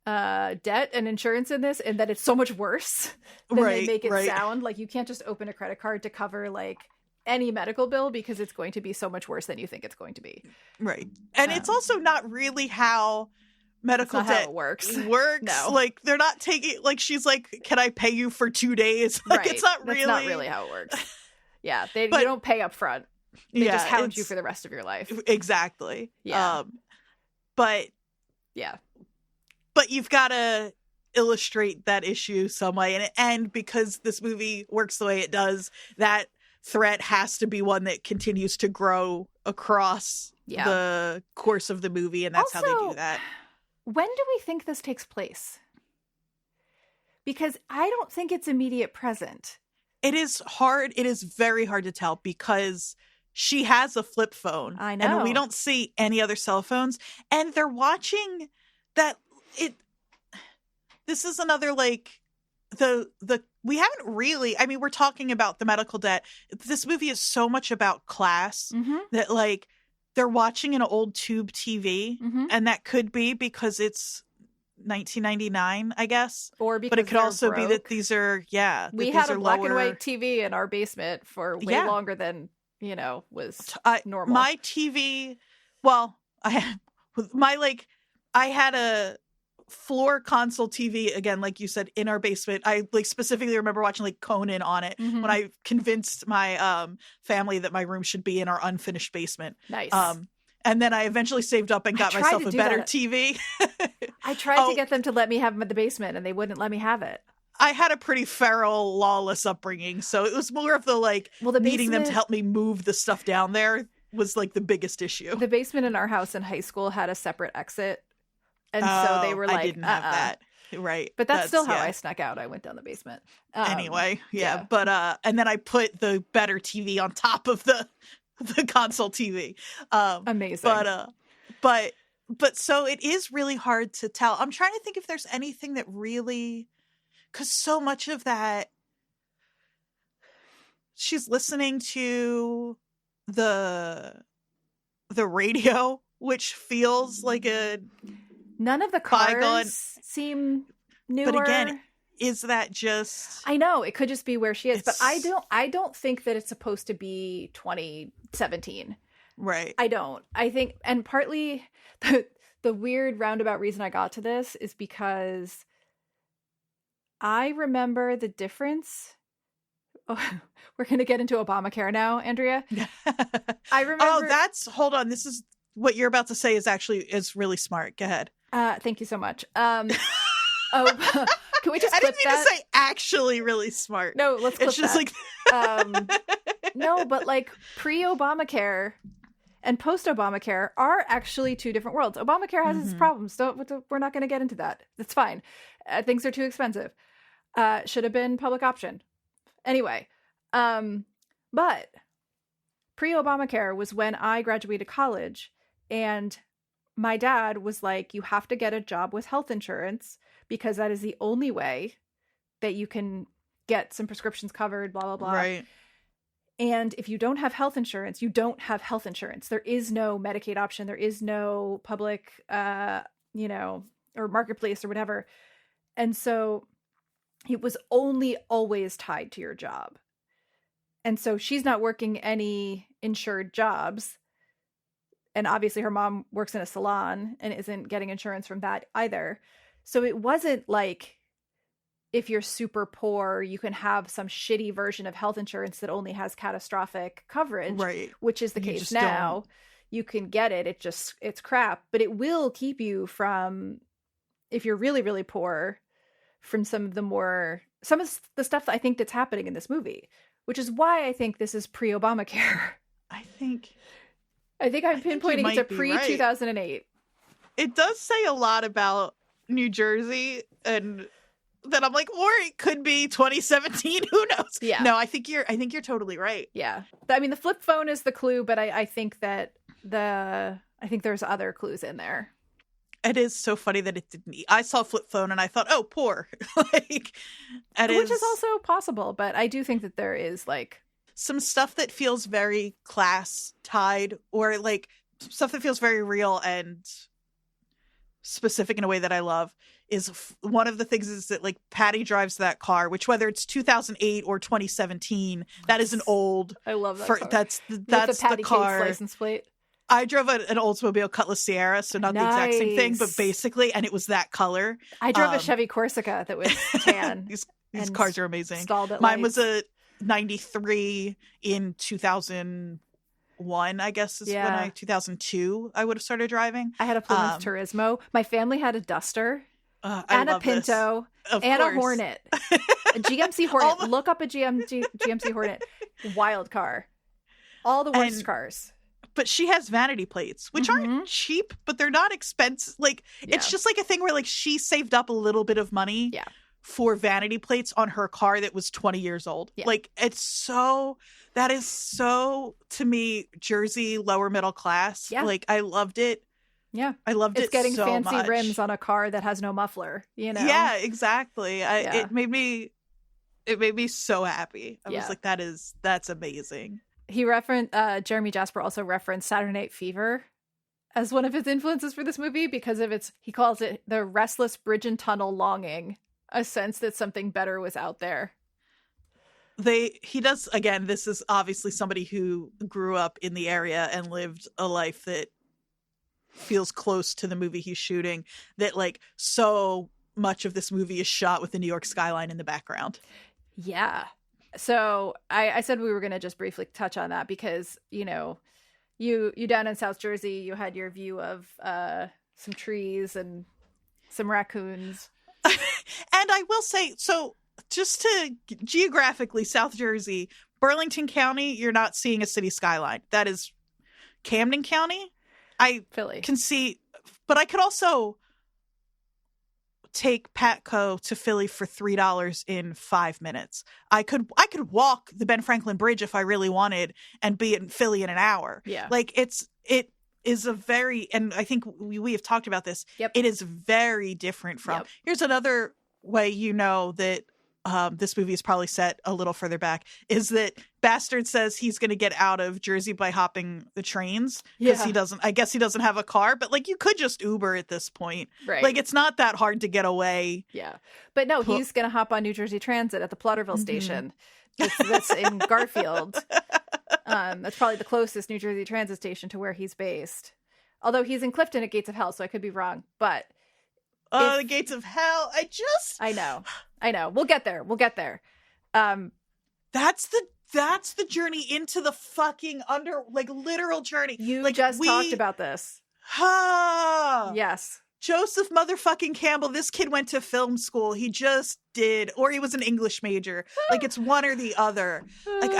debt and insurance in this, and that it's so much worse than they make it sound. Like, you can't just open a credit card to cover like any medical bill, because it's going to be so much worse than you think it's going to be. Right. And it's also not really how medical debt works. No. Like, they're not taking, like, she's like, can I pay you for 2 days? Like, it's not really. That's not really how it works. Yeah. You don't pay up front. They just hound you for the rest of your life. Exactly. Yeah. But yeah. But you've got to illustrate that issue some way. And because this movie works the way it does, that threat has to be one that continues to grow across the course of the movie. And that's also, how they do that. When do we think this takes place? Because I don't think it's immediate present. It is hard. It is very hard to tell, because she has a flip phone. I know. And we don't see any other cell phones. And they're watching that. This is another, like, we haven't really, I mean, we're talking about the medical debt. This movie is so much about class that, like, they're watching an old tube TV, and that could be because it's 1999, I guess. Or because but it could also broke. be that these are, we had a black and white TV in our basement for way longer than, you know, was normal. My TV, well, I had a floor console TV, again, like you said, in our basement. I like specifically remember watching like Conan on it when I convinced my family that my room should be in our unfinished basement. Nice. And then I eventually saved up and got myself a better TV. I tried to get them to let me have them at the basement, and they wouldn't let me have it. I had a pretty feral, lawless upbringing, so it was more of the like needing them to help me move the stuff down there was like the biggest issue. The basement in our house in high school had a separate exit. And so they were like, I didn't have that. Right. But that's still how I snuck out. I went down the basement. Anyway, yeah. But, and then I put the better TV on top of the console TV. Amazing. But so it is really hard to tell. I'm trying to think if there's anything that really, because so much of that, she's listening to the radio, which feels like a, none of the cars seem newer. But again, is that just, I know it could just be where she is, but I don't think that it's supposed to be 2017. Right. I don't. I think, and partly the weird roundabout reason I got to this is because I remember the difference we're going to get into Obamacare now, Andrea. I remember. Oh, hold on. This is what you're about to say is really smart. Go ahead. Thank you so much. Can we just I clip didn't mean that? to say actually really smart. No, let's clip it's just that. like No, but like pre-Obamacare and post-Obamacare are actually two different worlds. Obamacare has its problems. We're not going to get into that. It's fine. Things are too expensive. Should have been public option. Anyway, but pre-Obamacare was when I graduated college, and my dad was like, you have to get a job with health insurance because that is the only way that you can get some prescriptions covered, blah, blah, blah. right. And if you don't have health insurance, you don't have health insurance. There is no Medicaid option. There is no public, or marketplace or whatever. And so it was only always tied to your job. And so she's not working any insured jobs. And obviously her mom works in a salon and isn't getting insurance from that either. So it wasn't like, if you're super poor, you can have some shitty version of health insurance that only has catastrophic coverage, Right. which is the case now. Don't. You can get it. It's crap, but it will keep you from, if you're really, really poor, from some of the stuff that I think that's happening in this movie, which is why I think this is pre-Obamacare. I think I'm pinpointing it to pre-2008. Right. It does say a lot about New Jersey, and that I'm like, or it could be 2017. Who knows? Yeah. No, I think you're totally right. Yeah. I mean, the flip phone is the clue, but I think that I think there's other clues in there. It is so funny that it didn't. I saw flip phone and I thought, oh, poor. Which is also possible, but I do think that there is like some stuff that feels very class tied, or like stuff that feels very real and specific in a way that I love. Is one of the things is that like Patti drives that car, which whether it's 2008 or 2017, that is an old. I love that car. That's With the Patti car Cates license plate. I drove an Oldsmobile Cutlass Sierra, so not the exact same thing, but basically, and it was that color. I drove a Chevy Corsica that was tan. These cars are amazing. Stalled at Mine lights. was a 93 in 2001, I guess is when 2002 I would have started driving. I had a Plymouth Turismo. My family had a Duster. And a Pinto and a Hornet, a GMC Hornet. Look up a GMC Hornet. Wild car. All the worst cars. But she has vanity plates, which aren't cheap, but they're not expensive. Like it's just like a thing where like she saved up a little bit of money for vanity plates on her car that was 20 years old. Yeah. Like that is so, to me, Jersey lower middle class. Yeah. Like I loved it. Yeah. I loved it's it getting so fancy much. rims on a car that has no muffler, you know? Yeah, exactly. It made me so happy. I was like, that's amazing. He referenced, Jeremy Jasper also referenced Saturday Night Fever as one of his influences for this movie because of he calls it the restless bridge and tunnel longing, a sense that something better was out there. He does, again, this is obviously somebody who grew up in the area and lived a life that feels close to the movie he's shooting, that like so much of this movie is shot with the New York skyline in the background. Yeah. So I said we were going to just briefly touch on that because, you know, you down in South Jersey, you had your view of some trees and some raccoons. And I will say, so just to geographically, South Jersey, Burlington County, you're not seeing a city skyline. That is Camden County. Philly. Can see, but I could also take Patco to Philly for $3 in 5 minutes. I could walk the Ben Franklin Bridge if I really wanted and be in Philly in an hour. Yeah. Like it is a very, and I think we have talked about this. Yep. It is very different from. Yep. Here's another way you know that this movie is probably set a little further back, is that Bastard says he's going to get out of Jersey by hopping the trains because he doesn't have a car, but like you could just Uber at this point. Right. Like it's not that hard to get away. Yeah. But no, he's going to hop on New Jersey Transit at the Plotterville station. That's in Garfield. That's probably the closest New Jersey Transit station to where he's based. Although he's in Clifton at Gates of Hell, so I could be wrong. But the Gates of Hell. I know. We'll get there. That's the journey into the fucking literal journey. You just talked about this. Yes. Joseph motherfucking Campbell, this kid went to film school. He just did, or he was an English major. Like, it's one or the other. Like,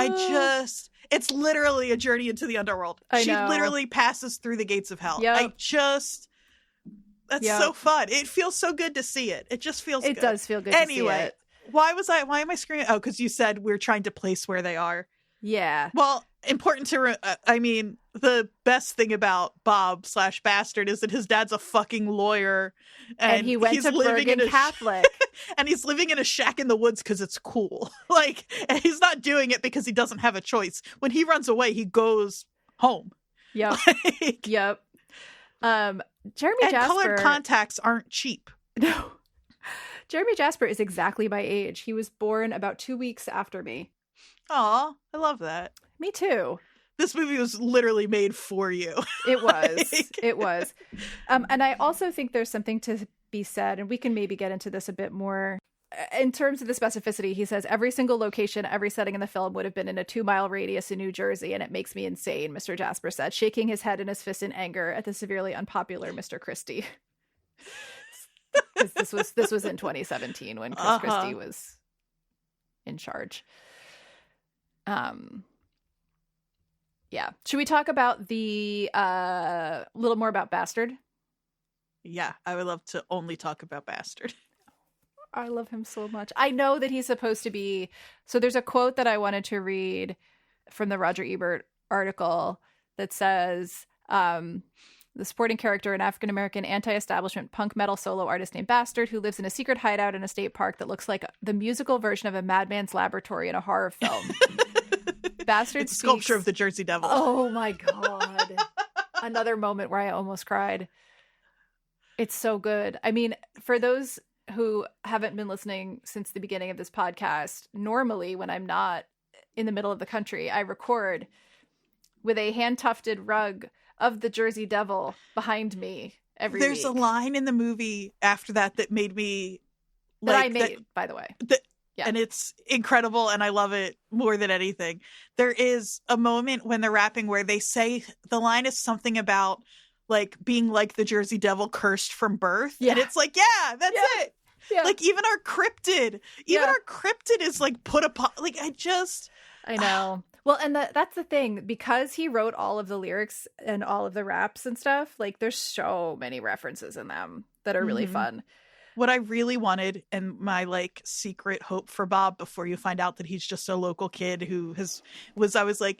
it's literally a journey into the underworld. She literally passes through the gates of hell. Yep. That's so fun. It feels so good to see it. It just feels good. It does feel good to see it. Why am I screaming? Oh, because you said we're trying to place where they are. Yeah. Well, important to, the best thing about Bob/Bastard is that his dad's a fucking lawyer. And he went to Bergen Catholic. And he's living in a shack in the woods because it's cool. Like, and he's not doing it because he doesn't have a choice. When he runs away, he goes home. Yep. Yep. Jeremy and Jasper. Colored contacts aren't cheap. No. Jeremy Jasper is exactly my age. He was born about 2 weeks after me. Aw, I love that. Me too. This movie was literally made for you. It was. It was. And I also think there's something to be said, and we can maybe get into this a bit more. In terms of the specificity, he says, every single location, every setting in the film would have been in a 2-mile radius in New Jersey, and it makes me insane, Mr. Jasper said, shaking his head and his fist in anger at the severely unpopular Mr. Christie. This was in 2017 when Chris Christie was in charge. Yeah. Should we talk about the little more about Bastard? Yeah, I would love to only talk about Bastard. I love him so much. I know that he's supposed to be. So there's a quote that I wanted to read from the Roger Ebert article that says, the supporting character, an African-American anti-establishment punk metal solo artist named Bastard, who lives in a secret hideout in a state park that looks like the musical version of a madman's laboratory in a horror film. Bastard it's sculpture of the Jersey Devil. Oh my God. Another moment where I almost cried. It's so good. I mean, for those who haven't been listening since the beginning of this podcast, normally when I'm not in the middle of the country, I record with a hand-tufted rug of the Jersey Devil behind me every There's week. a line in the movie after that made me by the way. Yeah. And it's incredible, and I love it more than anything. There is a moment when they're rapping where they say the line is something about like being like the Jersey Devil cursed from birth. Yeah. And it's like, yeah, that's it. Yeah. Like even our cryptid is like put upon, like I know. Well, and that's the thing, because he wrote all of the lyrics and all of the raps and stuff, like there's so many references in them that are really fun. What I really wanted, and my like secret hope for Bob before you find out that he's just a local kid I was like,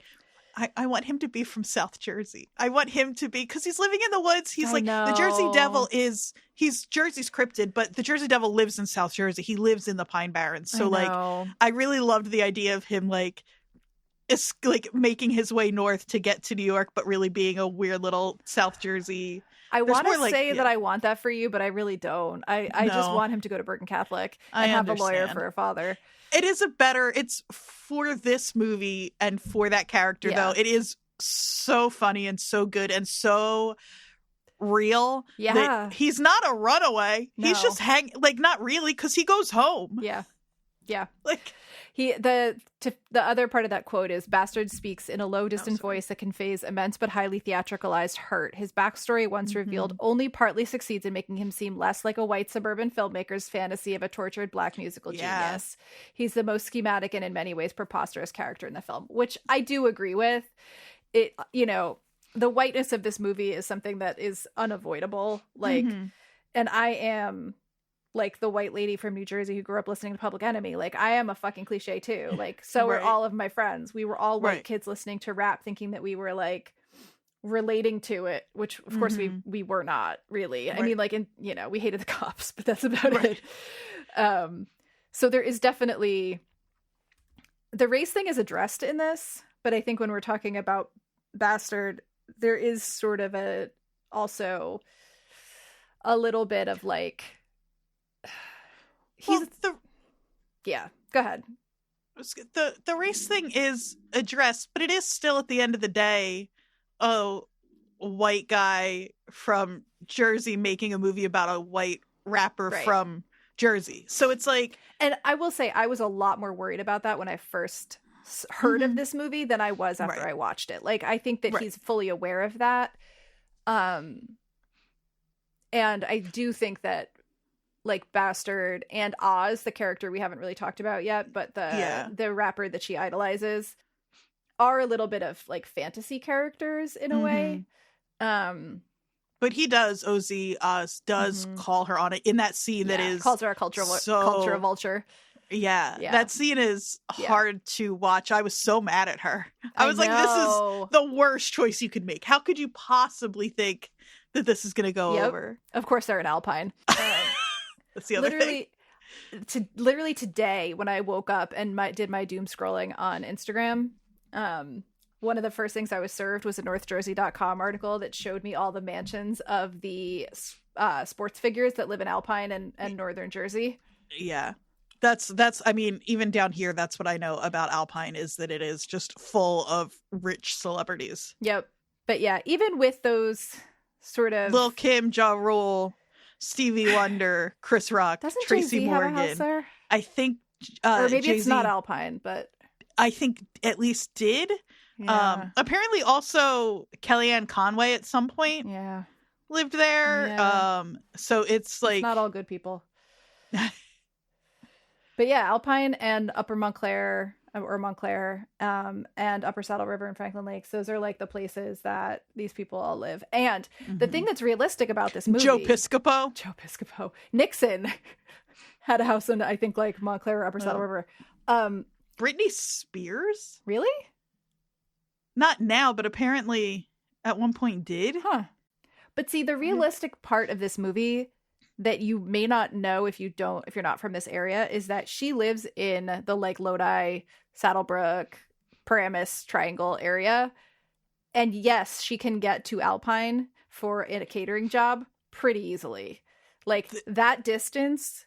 I want him to be from South Jersey. I want him to be, because he's living in the woods. He's the Jersey Devil he's Jersey's cryptid, but the Jersey Devil lives in South Jersey. He lives in the Pine Barrens. So I really loved the idea of him it's like making his way north to get to New York, but really being a weird little South Jersey. I want to say that I want that for you, but I really don't. I just want him to go to Bergen Catholic and have a lawyer for a father. It's for this movie and for that character, though. It is so funny and so good and so real. Yeah. He's not a runaway. No. He's just not really, because he goes home. Yeah. Yeah. The other part of that quote is, Bastard speaks in a low, distant voice that conveys immense but highly theatricalized hurt. His backstory, once revealed, only partly succeeds in making him seem less like a white suburban filmmaker's fantasy of a tortured black musical genius. He's the most schematic and in many ways preposterous character in the film, which I do agree with. It, the whiteness of this movie is something that is unavoidable. And I am like the white lady from New Jersey who grew up listening to Public Enemy. Like, I am a fucking cliche too. Like, so are all of my friends. We were all white kids listening to rap, thinking that we were like relating to it, which of course we were not really. I mean, we hated the cops, but that's about it. So there is definitely, the race thing is addressed in this, but I think when we're talking about Bastard, there is sort of also a little bit of like, go ahead. The race thing is addressed, but it is still at the end of the day a white guy from Jersey making a movie about a white rapper from Jersey. So it's like, and I will say I was a lot more worried about that when I first heard of this movie than I was after Right. I watched it. Like, I think that Right. he's fully aware of that. And I do think that, like, Bastard and Oz, the character we haven't really talked about yet, but the rapper that she idolizes, are a little bit of, like, fantasy characters in a way. But he does, Oz does call her on it in that scene that is calls her a culture vulture. Yeah, that scene is hard to watch. I was so mad at her. I was like, this is the worst choice you could make. How could you possibly think that this is going to go over? Of course they're in Alpine. That's the other thing. Literally today when I woke up and did my doom scrolling on Instagram, one of the first things I was served was a NorthJersey.com article that showed me all the mansions of the sports figures that live in Alpine and Northern Jersey. Yeah. That's I mean, even down here, that's what I know about Alpine, is that it is just full of rich celebrities. Yep. But yeah, even with those sort of Lil' Kim, Ja Rule, Stevie Wonder, Chris Rock, doesn't Tracy Jay-Z Morgan. have a house there? I think or maybe Jay-Z, it's not Alpine, but I think at least did. Yeah. Apparently also Kellyanne Conway at some point lived there. Yeah. So it's like, it's not all good people. But yeah, Alpine and Upper Montclair and Upper Saddle River and Franklin Lakes, those are like the places that these people all live. And the thing that's realistic about this movie, Joe Piscopo, Nixon had a house in, I think, like Montclair or Upper Saddle River. Britney Spears, really? Not now, but apparently at one point did. But see, the realistic part of this movie that you may not know if you're not from this area is that she lives in the like Lodi, Saddlebrook, Paramus Triangle area. And yes, she can get to Alpine for a catering job pretty easily. Like, that distance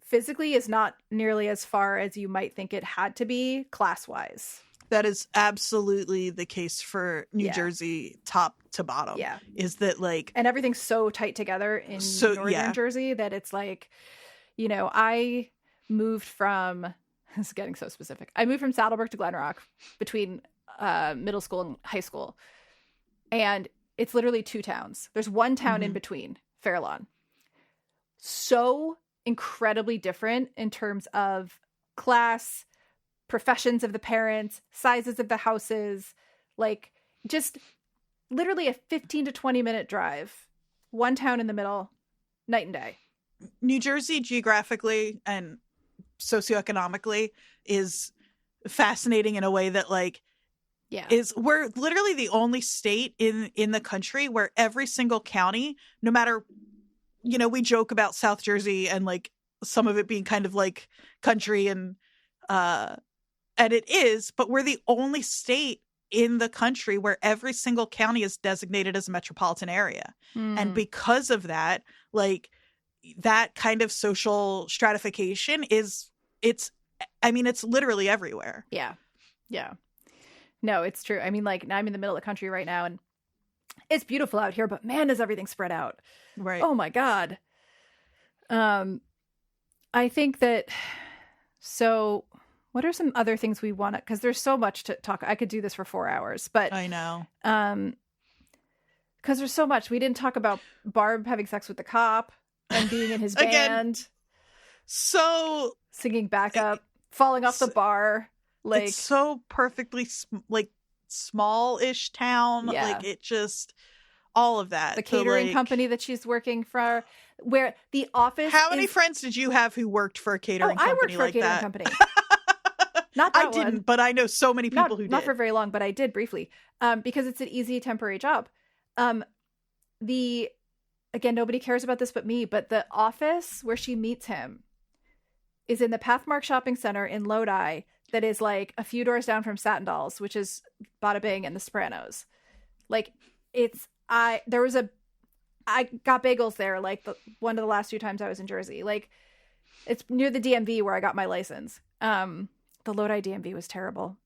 physically is not nearly as far as you might think it had to be class-wise. That is absolutely the case for New Jersey, top to bottom. Yeah. Is that like... And everything's so tight together in Northern Jersey that it's like, you know, I moved from... This is getting so specific. I moved from Saddlebrook to Glen Rock between middle school and high school. And it's literally 2 towns. There's one town in between, Fairlawn. So incredibly different in terms of class, professions of the parents, sizes of the houses, like just literally a 15 to 20 minute drive, one town in the middle, night and day. New Jersey geographically and socioeconomically is fascinating in a way that like we're literally the only state in the country where every single county, no matter, you know, we joke about South Jersey and like some of it being kind of like country and it is, but we're the only state in the country where every single county is designated as a metropolitan area. And because of that, like that kind of social stratification it's literally everywhere. Yeah. Yeah. No, it's true. I mean, like, I'm in the middle of the country right now and it's beautiful out here, but man, is everything spread out. Right. Oh my God. I think that, so what are some other things we want to, because there's so much to talk. I could do this for 4 hours, but I know. Because there's so much. We didn't talk about Barb having sex with the cop and being in his band. So singing backup, falling off the bar. Like, it's so perfectly like small-ish town. Like it just, all of that. The catering company that she's working for, where the office. How many friends did you have who worked for a catering company? I worked for like a catering that? company. Not that I didn't, but I know so many people who did. Not for very long, but I did briefly, because it's an easy temporary job. Again, nobody cares about this but me, but the office where she meets him is in the Pathmark Shopping Center in Lodi. That is like a few doors down from Satindal's, which is Bada Bing and The Sopranos. Like, I got bagels there like one of the last 2 times I was in Jersey. Like, it's near the DMV where I got my license. The Lodi DMV was terrible.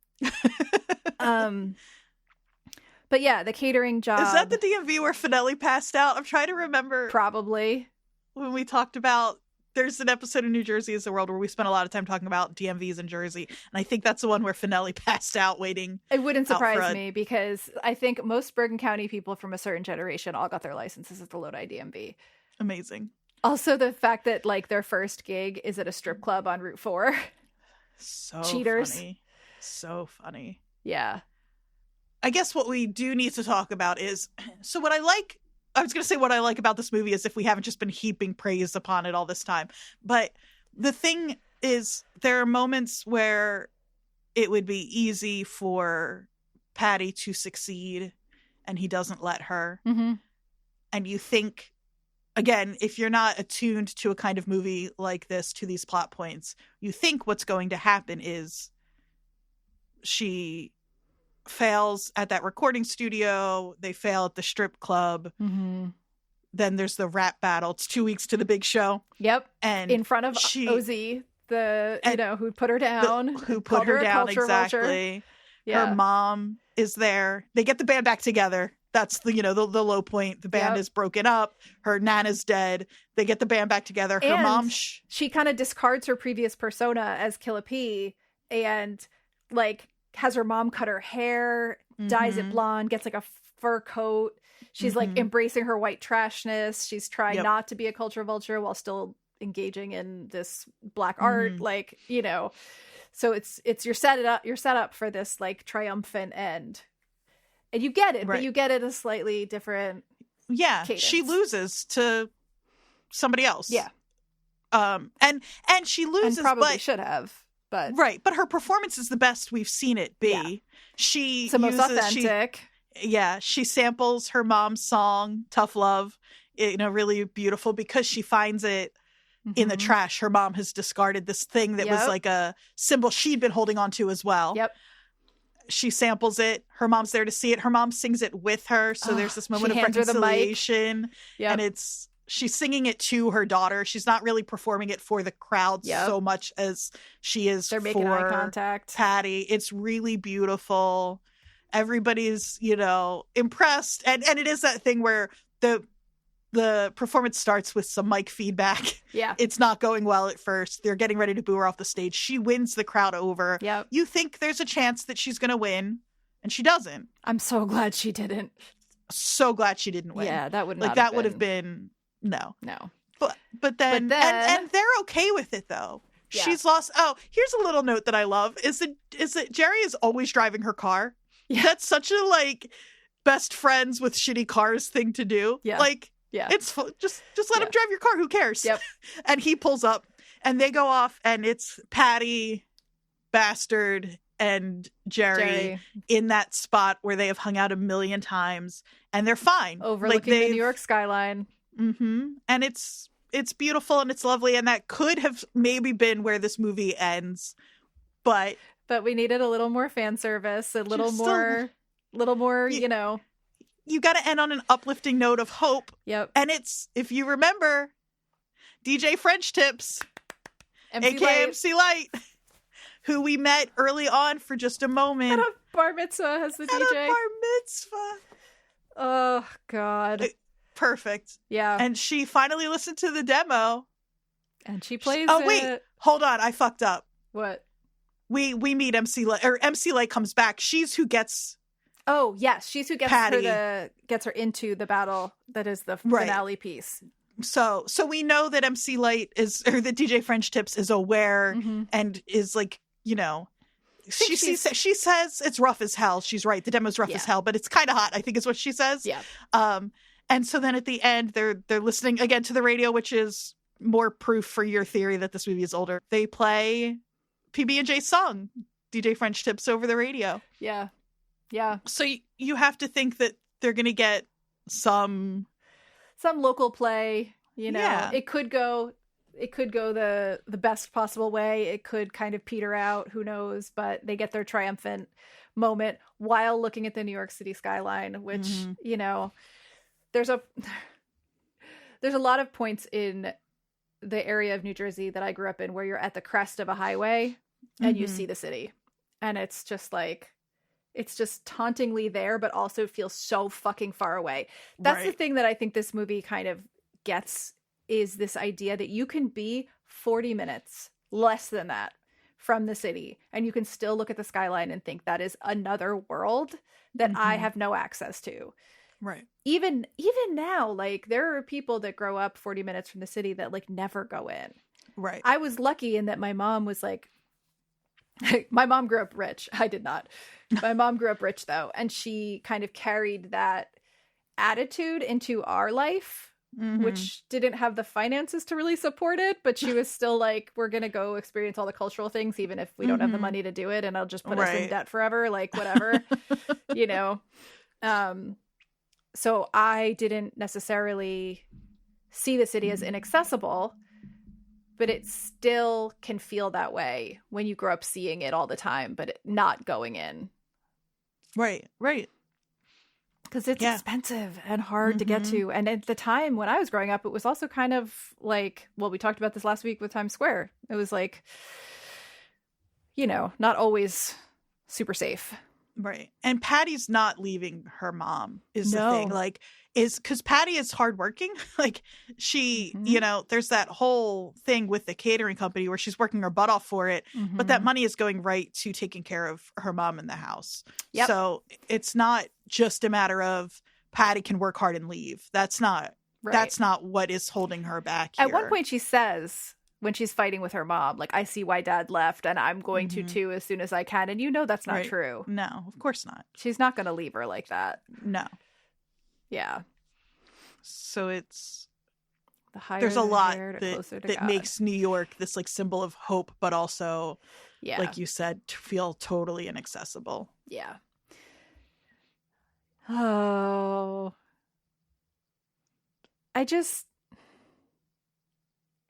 But yeah, the catering job. Is that the DMV where Finelli passed out? I'm trying to remember. Probably. When we talked about there's an episode of New Jersey is the World where we spent a lot of time talking about DMVs in Jersey. And I think that's the one where Finelli passed out waiting. It wouldn't surprise me because I think most Bergen County people from a certain generation all got their licenses at the Lodi DMV. Amazing. Also, the fact that like their first gig is at a strip club on Route 4. So cheaters. Funny. So funny. Yeah. I guess what we do need to talk about is, so what I was going to say what I like about this movie is if we haven't just been heaping praise upon it all this time. But the thing is, there are moments where it would be easy for Patti to succeed and he doesn't let her. Mm-hmm. And you think, again, if you're not attuned to a kind of movie like this, to these plot points, you think what's going to happen is she fails at that recording studio, they fail at the strip club, then there's the rap battle. It's 2 weeks to the big show. Yep. And in front of Ozzy, who put her down. Who put her down, exactly. Yeah. Her mom is there. They get the band back together. That's the low point. The band is broken up. Her nana's dead. They get the band back together. Her mom... she kind of discards her previous persona as Killa P and, like, has her mom cut her hair, dyes it blonde, gets, like, a fur coat. She's, like, embracing her white trashness. She's trying not to be a culture vulture while still engaging in this black art. Like, so it's you're set up for this, like, triumphant end. And you get it, but you get it a slightly different cadence. She loses to somebody else. Yeah. And she loses, and probably should have, but but her performance is the best we've seen it be. Yeah. It's the most authentic. She samples her mom's song, Tough Love, really beautiful because she finds it in the trash. Her mom has discarded this thing that was like a symbol she'd been holding on to as well. Yep. She samples it. Her mom's there to see it. Her mom sings it with her. So there's this moment of reconciliation. And she's singing it to her daughter. She's not really performing it for the crowd so much as she is They're making eye contact. Patti. It's really beautiful. Everybody's, impressed. And it is that thing where the performance starts with some mic feedback. Yeah. It's not going well at first. They're getting ready to boo her off the stage. She wins the crowd over. Yep. You think there's a chance that she's going to win, and she doesn't. I'm so glad she didn't. So glad she didn't win. Yeah, that would not that would have been no. But then and they're okay with it though. Yeah. She's lost. Oh, here's a little note that I love is that Jerry is always driving her car. Yeah. That's such a best friends with shitty cars thing to do. Yeah. It's just let him drive your car. Who cares? Yep. And he pulls up, and they go off, and it's Patti, Bastard, and Jerry in that spot where they have hung out a million times, and they're fine, overlooking the New York skyline. And it's beautiful and it's lovely, and that could have maybe been where this movie ends, but we needed a little more fan service, a little more, You got to end on an uplifting note of hope. Yep. And it's, if you remember, DJ French Tips, aka MC Light, who we met early on for just a moment. At a bar mitzvah as the DJ. At a bar mitzvah. Oh, God. Perfect. Yeah. And she finally listened to the demo. And she plays Oh, wait. Hold on. I fucked up. What? We meet MC Light, or MC Light comes back. She's who gets... Oh, yes. She's who gets her into the battle that is the finale piece. So we know that MC Light that DJ French Tips is aware and is she says it's rough as hell. She's right. The demo's rough as hell, but it's kind of hot, I think is what she says. Yeah. And so then at the end, they're listening again to the radio, which is more proof for your theory that this movie is older. They play PB&J's song, DJ French Tips, over the radio. Yeah. Yeah. So you have to think that they're going to get some local play, It could go the best possible way. It could kind of peter out, who knows, but they get their triumphant moment while looking at the New York City skyline, which, there's a lot of points in the area of New Jersey that I grew up in where you're at the crest of a highway and you see the city, and it's just it's just tauntingly there, but also feels so fucking far away. That's the thing that I think this movie kind of gets is this idea that you can be 40 minutes, less than that, from the city, and you can still look at the skyline and think that is another world that I have no access to. Right. Even now, like, there are people that grow up 40 minutes from the city that like never go in. Right. I was lucky in that my mom was like, my mom grew up rich. I did not. My mom grew up rich though, and she kind of carried that attitude into our life, which didn't have the finances to really support it, but she was still like, we're gonna go experience all the cultural things even if we don't have the money to do it, and I'll just put us in debt forever, like whatever. You know. So I didn't necessarily see the city as inaccessible, but it still can feel that way when you grow up seeing it all the time, but not going in. Right. Because it's expensive and hard to get to. And at the time when I was growing up, it was also kind of like, well, we talked about this last week with Times Square. It was like, you know, not always super safe. Right. And Patty's not leaving her mom is the thing. Like, is because Patti is hardworking. Like, she, you know, there's that whole thing with the catering company where she's working her butt off for it, but that money is going right to taking care of her mom in the house. Yep. So it's not just a matter of Patti can work hard and leave. That's not what is holding her back here. At one point she says, when she's fighting with her mom, like, I see why dad left and I'm going to too as soon as I can. And you know that's not true. No, of course not. She's not going to leave her like that. No. Yeah. So it's there's a lot that makes New York this like symbol of hope, but also, like you said, to feel totally inaccessible. Yeah. Oh.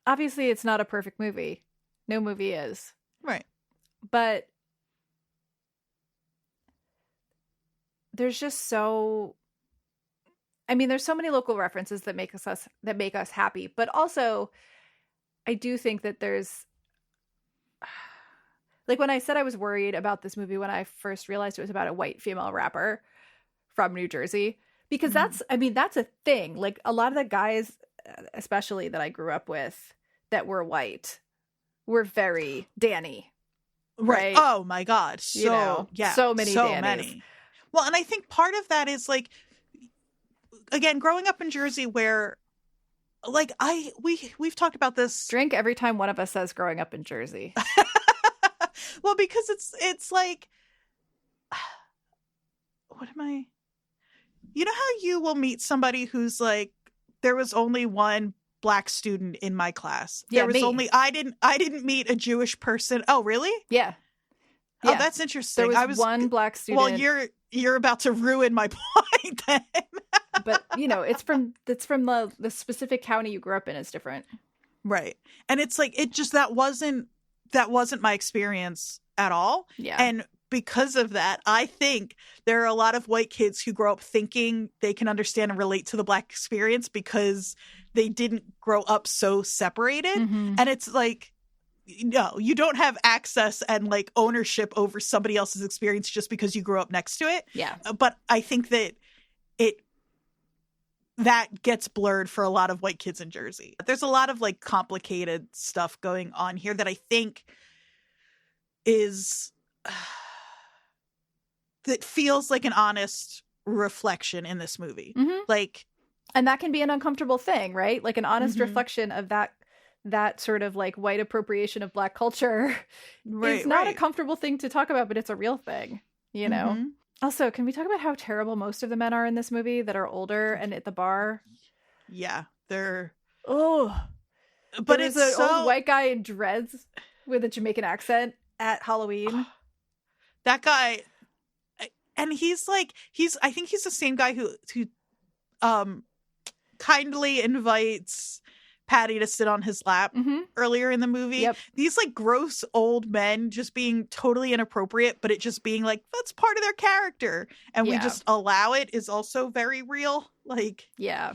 Obviously it's not a perfect movie. No movie is. Right. But there's just there's so many local references that make us happy, but also I do think that there's, like, when I said I was worried about this movie when I first realized it was about a white female rapper from New Jersey, because that's a thing. Like, a lot of the guys, especially that I grew up with that were white, were very Danny. Right? Oh my God. So many Dannys. Well, and I think part of that is like, again, growing up in Jersey where, like, we've talked about this. Drink every time one of us says growing up in Jersey. Well, because it's like, what am I? You know how you will meet somebody who's like, there was only one Black student in my class. Yeah, there was only I didn't meet a Jewish person. Oh, really? Yeah. Oh, that's interesting. There was one Black student. Well, you're about to ruin my point then. But, you know, it's from the specific county you grew up in is different. Right. And it's like, that wasn't my experience at all. Yeah. And because of that, I think there are a lot of white kids who grow up thinking they can understand and relate to the Black experience because they didn't grow up so separated. And it's like, no, you don't have access and like ownership over somebody else's experience just because you grew up next to it. Yeah. But I think that that gets blurred for a lot of white kids in Jersey. There's a lot of like complicated stuff going on here that I think is that feels like an honest reflection in this movie. Like, and that can be an uncomfortable thing, right? Like, an honest reflection of that sort of like white appropriation of Black culture is not a comfortable thing to talk about, but it's a real thing, you know? Also, can we talk about how terrible most of the men are in this movie that are older and at the bar? Yeah, they're... Oh. But it's an old white guy in dreads with a Jamaican accent at Halloween. That guy... And he's like... I think he's the same guy who kindly invites Patti to sit on his lap earlier in the movie. Yep. These like gross old men just being totally inappropriate, but it just being like, that's part of their character. And we just allow it is also very real. Like, yeah.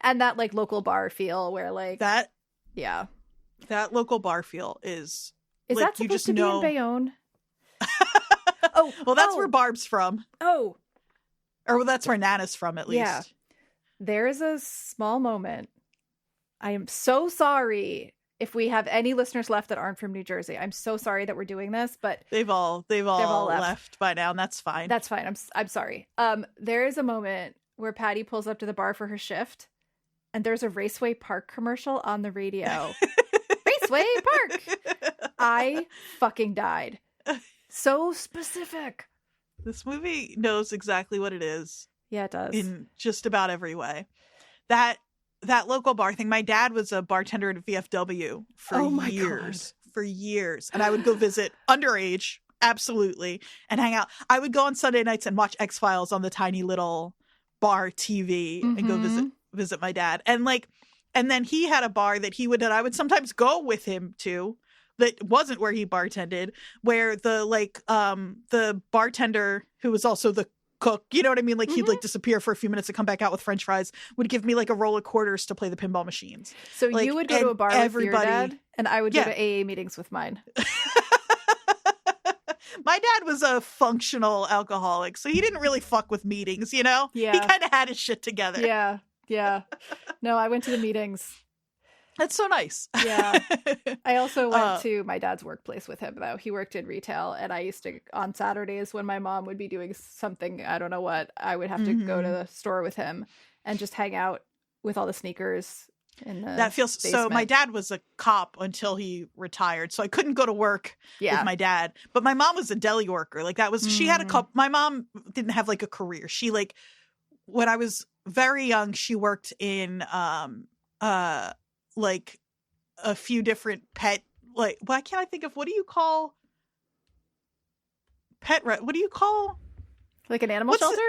And that like local bar feel where like that. Yeah. That local bar feel is like, that supposed you just to know... be in Bayonne? Well, that's where Barb's from. Oh. Or well, that's where Nana's from, at least. Yeah. There is a small moment I am so sorry if we have any listeners left that aren't from New Jersey. I'm so sorry that we're doing this, but they've all left by now, and that's fine. That's fine. I'm sorry. There is a moment where Patti pulls up to the bar for her shift, and there's a Raceway Park commercial on the radio. Raceway Park! I fucking died. So specific. This movie knows exactly what it is. Yeah, it does. In just about every way. That local bar thing, my dad was a bartender at VFW for years. God. For years. And I would go visit underage, absolutely, and hang out. I would go on Sunday nights and watch X-Files on the tiny little bar TV and go visit my dad. And then he had a bar that I would sometimes go with him to, that wasn't where he bartended, where the bartender, who was also the cook, you know what I mean? Like, he'd disappear for a few minutes and come back out with French fries, would give me a roll of quarters to play the pinball machines. So you would go to a bar with your dad, and I would go to AA meetings with mine. My dad was a functional alcoholic, so he didn't really fuck with meetings, you know? Yeah. He kind of had his shit together. Yeah. No, I went to the meetings. That's so nice. Yeah. I also went to my dad's workplace with him, though. He worked in retail, and I used to, on Saturdays when my mom would be doing something, I don't know what, I would have to go to the store with him and just hang out with all the sneakers in the basement. So my dad was a cop until he retired, so I couldn't go to work with my dad. But my mom was a deli worker. She had a couple. My mom didn't have a career. She when I was very young, she worked in a few different pet, why can't I think of, what do you call an animal shelter?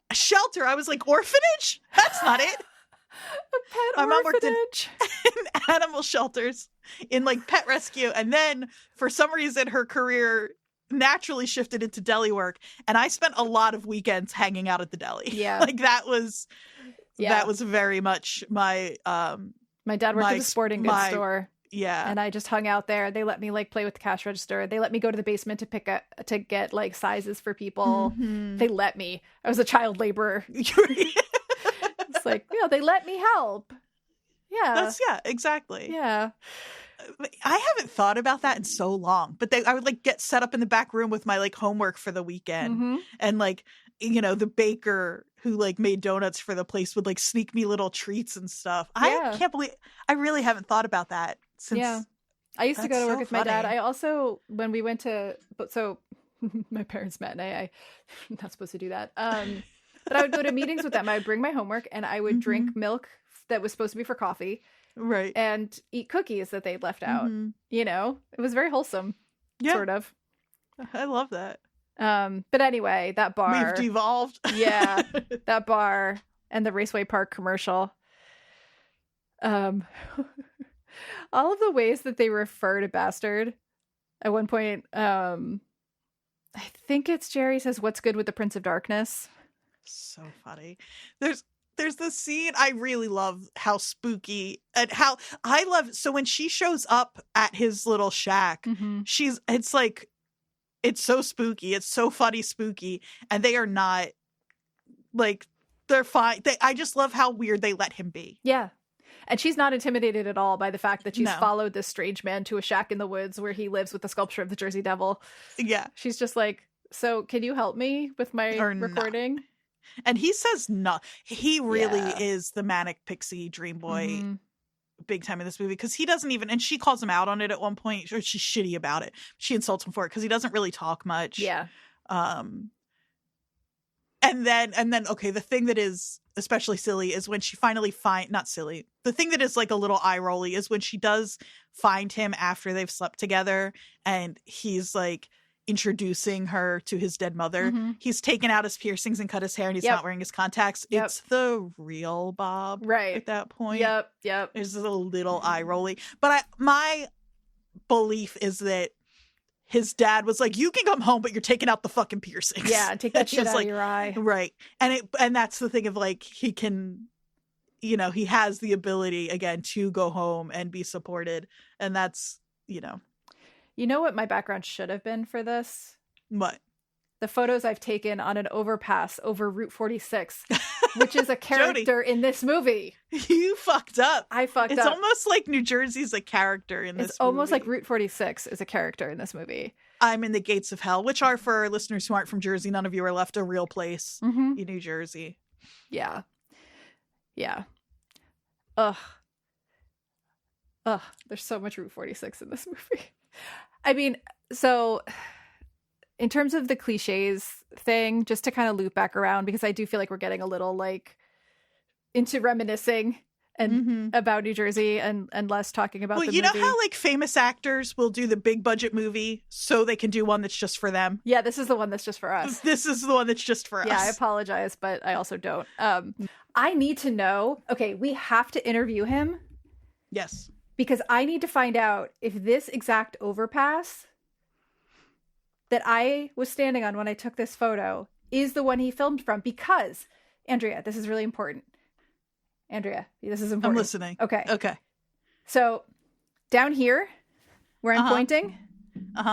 A shelter. I was orphanage? That's not it. A pet My mom worked in animal shelters, in pet rescue, and then for some reason her career naturally shifted into deli work, and I spent a lot of weekends hanging out at the deli. Yeah. That was very much my my dad worked at a sporting goods store. Yeah. And I just hung out there. They let me play with the cash register. They let me go to the basement to get sizes for people. Mm-hmm. They let me. I was a child laborer. It's they let me help. Yeah. Exactly. Yeah. I haven't thought about that in so long, but I would get set up in the back room with my homework for the weekend, and the baker who made donuts for the place would sneak me little treats and stuff. Yeah. I can't believe I really haven't thought about that since. Yeah, I used to go to work with my dad. I also, when we went to, my parents met, and I'm not supposed to do that. But I would go to meetings with them. I would bring my homework, and I would drink milk that was supposed to be for coffee. Right. And eat cookies that they'd left out. It was very wholesome. Yeah. Sort of. I love that. But anyway, that bar. We've devolved. Yeah. That bar and the Raceway Park commercial. All of the ways that they refer to Bastard. At one point, I think it's Jerry says, "What's good with the Prince of Darkness?" So funny. There's this scene I really love, how spooky, and how I love. So when she shows up at his little shack, it's so spooky. It's so funny, spooky. And they are not they're fine. I just love how weird they let him be. Yeah. And she's not intimidated at all by the fact that she's followed this strange man to a shack in the woods where he lives with the sculpture of the Jersey Devil. Yeah. She's just so can you help me with my recording? Not. And he says no. He really is the manic pixie dream boy big time in this movie, because he doesn't even, and she calls him out on it at one point, or she's shitty about it. She insults him for it because he doesn't really talk much. Yeah. And then okay, the thing that is especially silly is when she finally not silly. The thing that is a little eye rolly is when she does find him after they've slept together, and he's introducing her to his dead mother. He's taken out his piercings and cut his hair, and he's not wearing his contacts. It's the real Bob, right? At that point, yep. There's a little eye rolly, but my belief is that his dad was "You can come home, but you're taking out the fucking piercings. Yeah, take that shit out of your eye, right?" And that's the thing of he can, he has the ability again to go home and be supported, and that's. You know what my background should have been for this? What? the photos I've taken on an overpass over Route 46, which is a character in this movie. You fucked up. I fucked up. It's almost like New Jersey's a character in this movie. It's almost like Route 46 is a character in this movie. I'm in the gates of hell, which are, for our listeners who aren't from Jersey, none of you are left, a real place in New Jersey. Yeah. Yeah. Ugh. There's so much Route 46 in this movie. I mean, so in terms of the cliches thing, just to kind of loop back around, because I do feel like we're getting a little like into reminiscing and about New Jersey and less talking about the movie. Well, you know how like famous actors will do the big budget movie so they can do one that's just for them? Yeah, this is the one that's just for us. This is the one that's just for us. Yeah, I apologize, but I also don't. I need to know. Okay, we have to interview him. Yes. Because I need to find out if this exact overpass that I was standing on when I took this photo is the one he filmed from. Because, Andrea, this is really important. Andrea, this is important. I'm listening. Okay. So, down here, where I'm pointing,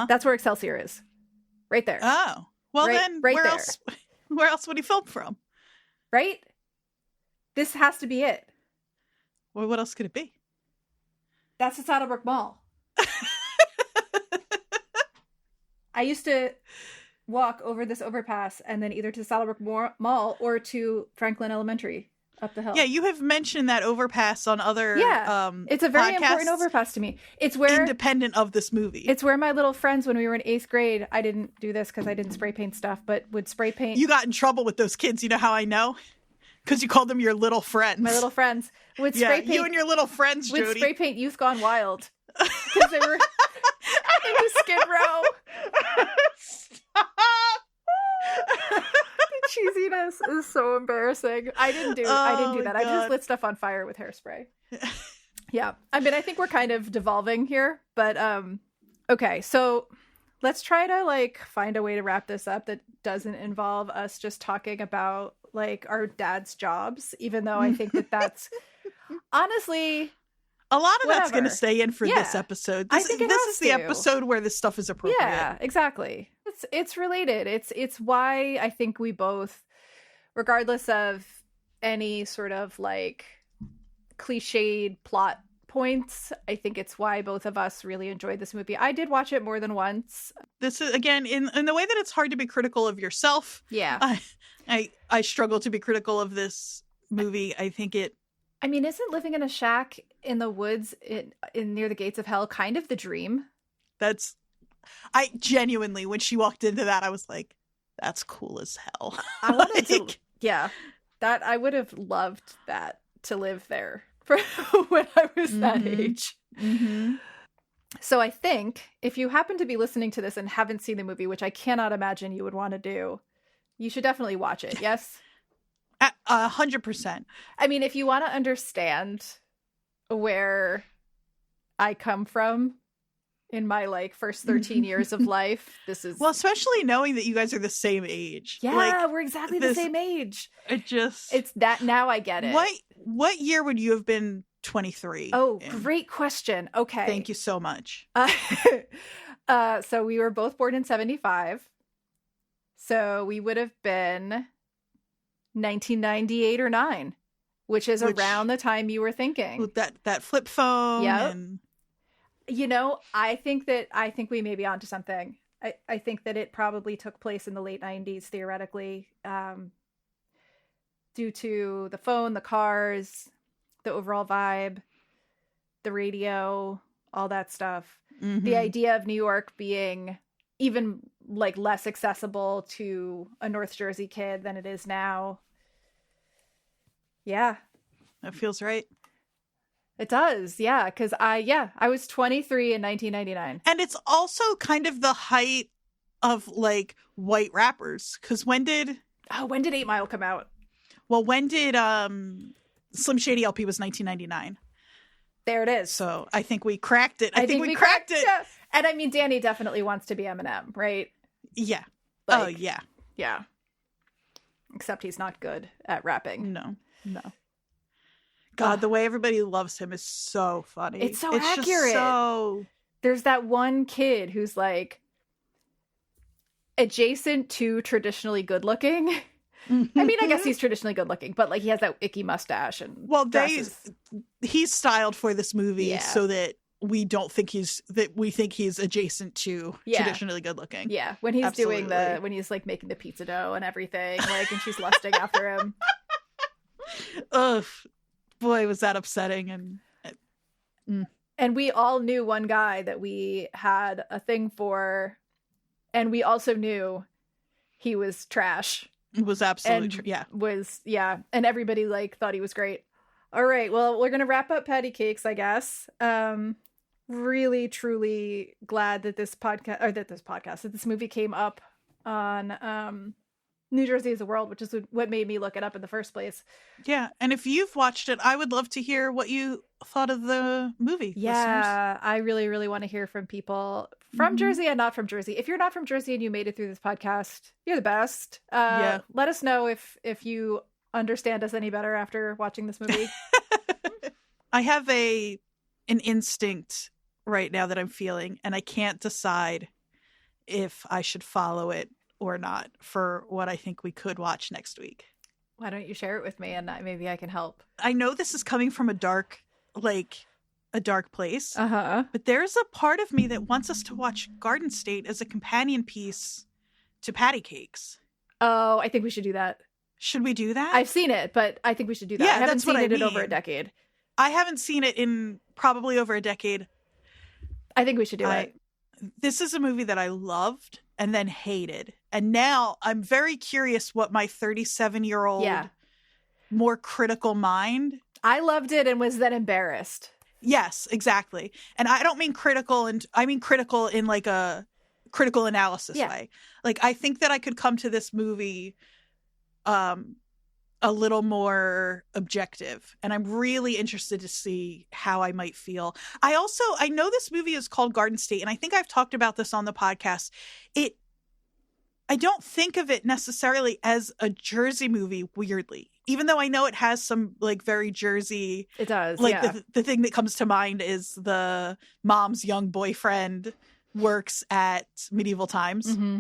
that's where Excelsior is. Right there. Oh. Well, then where else would he film from? Right? This has to be it. Well, what else could it be? That's the Saddlebrook Mall. I used to walk over this overpass and then either to Saddlebrook Mall or to Franklin Elementary up the hill. Yeah, you have mentioned that overpass on other it's a very important overpass to me. It's where independent of this movie. It's where my little friends, when we were in 8th grade, I didn't do this because I didn't spray paint stuff, but would spray paint. You got in trouble with those kids. You know how I know? Because you called them your little friends. My little friends would spray paint. You and your little friends, Jody. Would spray paint Youth Gone Wild because they were into Skid Row. Stop. The cheesiness is so embarrassing. I didn't do that. God. I just lit stuff on fire with hairspray. Yeah. I mean, I think we're kind of devolving here, but okay. So let's try to like find a way to wrap this up that doesn't involve us just talking about like our dad's jobs, even though I think that that's honestly a lot of that's going to stay in for this episode. I think this is the episode where this stuff is appropriate. Yeah, exactly. It's related. It's why I think we both, regardless of any sort of like cliched plot points, I think it's why both of us really enjoyed this movie. I did watch it more than once. This is, again, in the way that it's hard to be critical of yourself. Yeah. I struggle to be critical of this movie. I think it... I mean, isn't living in a shack in the woods in near the gates of hell kind of the dream? I genuinely, when she walked into that, I was like, that's cool as hell. I wanted to... Yeah. I would have loved that, to live there for when I was that age. Mm-hmm. So I think if you happen to be listening to this and haven't seen the movie, which I cannot imagine you would want to do, you should definitely watch it. Yes? 100%. I mean, if you want to understand where I come from in my like first 13 years of life, this is... Well, especially knowing that you guys are the same age. Yeah, like, we're exactly the same age. It's that now I get it. What year would you have been 23? Oh, great question. Okay. Thank you so much. So we were both born in 75. So we would have been 1998 or 9, which is around the time you were thinking. With that flip phone. Yeah. And... You know, I think we may be onto something. I think that it probably took place in the late 90s, theoretically, due to the phone, the cars, the overall vibe, the radio, all that stuff. Mm-hmm. The idea of New York being even like less accessible to a North Jersey kid than it is now. Yeah. That feels right. It does. Yeah. Cause I was 23 in 1999. And it's also kind of the height of like white rappers. Cause when did 8 Mile come out? Well, when did Slim Shady LP was 1999. There it is. So I think we cracked it. I think we cracked it. Yeah. And I mean, Danny definitely wants to be Eminem, right? Yeah. Like, yeah. Yeah. Except he's not good at rapping. No. God, the way everybody loves him is so funny. It's so accurate. Just so... There's that one kid who's like, adjacent to traditionally good looking. I mean, I guess he's traditionally good looking, but like he has that icky mustache and he's styled for this movie so that we think he's adjacent to traditionally good looking. Yeah, when he's when he's like making the pizza dough and everything, like, and she's lusting after him. Ugh, boy, was that upsetting. And we all knew one guy that we had a thing for, and we also knew he was trash. It was absolutely and everybody like thought he was great. All right, well, we're gonna wrap up Patty Cakes, I guess. Really, truly glad that this movie came up on New Jersey is a World, which is what made me look it up in the first place. Yeah, and if you've watched it, I would love to hear what you thought of the movie. Yeah, listeners. I really, really want to hear from people from Jersey and not from Jersey. If you're not from Jersey and you made it through this podcast, you're the best. Let us know if you understand us any better after watching this movie. I have an instinct right now that I'm feeling, and I can't decide if I should follow it or not for what I think we could watch next week. Why don't you share it with me and maybe I can help? I know this is coming from a dark place. But there's a part of me that wants us to watch Garden State as a companion piece to Patty Cakes. Oh, I think we should do that. Should we do that? I've seen it, but I think we should do that. Yeah, I haven't seen it in over a decade. I haven't seen it in probably over a decade. I think we should do it. This is a movie that I loved and then hated. And now I'm very curious what my 37-year-old more critical mind. I loved it and was then embarrassed. Yes, exactly. And I don't mean critical, and I mean critical in like a critical analysis way. Like, I think that I could come to this movie a little more objective, and I'm really interested to see how I might feel. I know this movie is called Garden State, and I think I've talked about this on the podcast. I don't think of it necessarily as a Jersey movie, weirdly, even though I know it has some like very Jersey. It does. Like the thing that comes to mind is the mom's young boyfriend works at Medieval Times. Mm-hmm.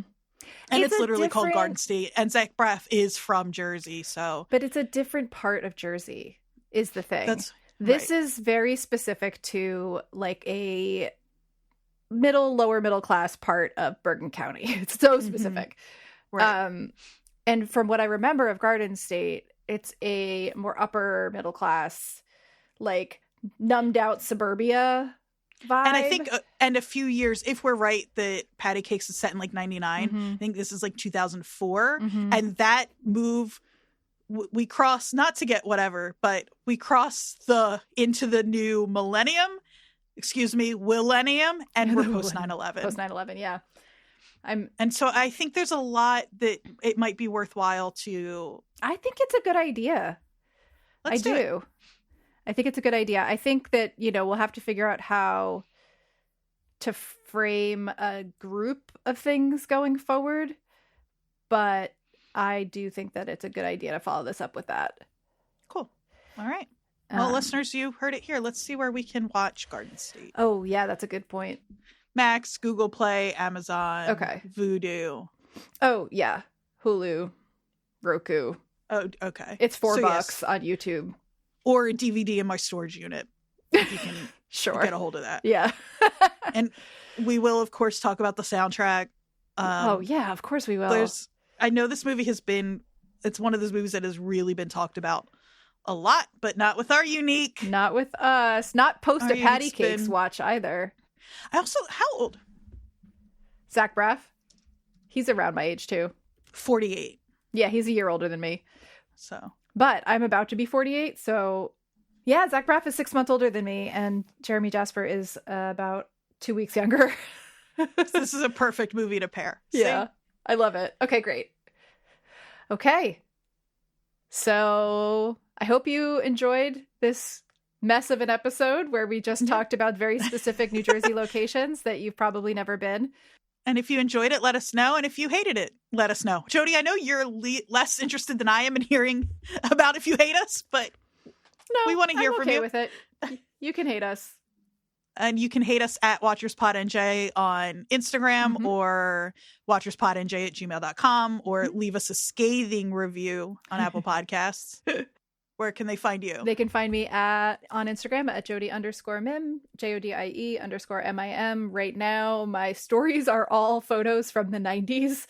And it's literally called Garden State. And Zach Braff is from Jersey, so. But it's a different part of Jersey, is the thing. This is very specific to like a lower middle class part of Bergen County. It's so specific. Mm-hmm. Right. And from what I remember of Garden State, it's a more upper middle class, like numbed out suburbia vibe. And I think, and a few years, if we're right, that Patty Cakes is set in like 99. Mm-hmm. I think this is like 2004. Mm-hmm. And that move, we cross, not to get whatever, but we cross into the new millennium, and we're post 9/11. Post 9/11, yeah. And so I think there's a lot that it might be worthwhile to. I think it's a good idea. I do. I think it's a good idea. I think that, we'll have to figure out how to frame a group of things going forward. But I do think that it's a good idea to follow this up with that. Cool. All right. Well, listeners, you heard it here. Let's see where we can watch Garden State. Oh, yeah, that's a good point. Max, Google Play, Amazon, Vudu. Oh, yeah. Hulu, Roku. Oh, okay. It's $4 on YouTube. Or a DVD in my storage unit, if you can get a hold of that. Yeah. And we will, of course, talk about the soundtrack. Yeah, of course we will. I know this movie it's one of those movies that has really been talked about a lot, but not with our unique. Not with us. Not post a Patty Cakes watch either. How old? Zach Braff. He's around my age too. 48. Yeah, he's a year older than me. So. But I'm about to be 48, so yeah, Zach Braff is 6 months older than me, and Jeremy Jasper is about 2 weeks younger. This is a perfect movie to pair. Yeah, I love it. Okay, great. Okay, so I hope you enjoyed this mess of an episode where we just talked about very specific New Jersey locations that you've probably never been. And if you enjoyed it, let us know. And if you hated it, let us know. Jody, I know you're less interested than I am in hearing about if you hate us, but we want to hear from you. With it. You can hate us. And you can hate us at WatchersPodNJ on Instagram or WatchersPodNJ@gmail.com or leave us a scathing review on Apple Podcasts. Where can they find you? They can find me on Instagram at Jodie_Mim, JODIE_MIM. Right now, my stories are all photos from the 90s,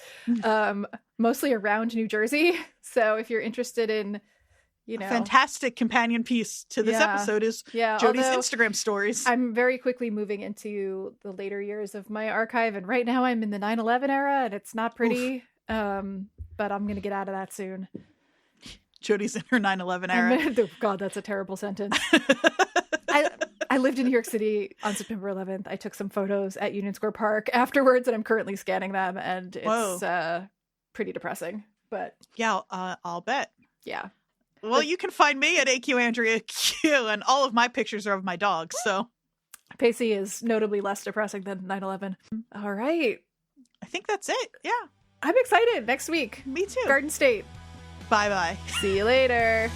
mostly around New Jersey. So if you're interested in, a fantastic companion piece to this episode is Jodie's Instagram stories. I'm very quickly moving into the later years of my archive, and right now I'm in the 9/11 era, and it's not pretty, but I'm going to get out of that soon. Jodie's in her 9/11 era. Oh, God, that's a terrible sentence. I lived in New York City on September 11th. I took some photos at Union Square Park afterwards, and I'm currently scanning them, and it's pretty depressing. But yeah, I'll bet. Yeah. Well, you can find me at AQAndreaQ, and all of my pictures are of my dog, so. Pacey is notably less depressing than 9/11. All right. I think that's it. Yeah. I'm excited. Next week. Me too. Garden State. Bye-bye. See you later.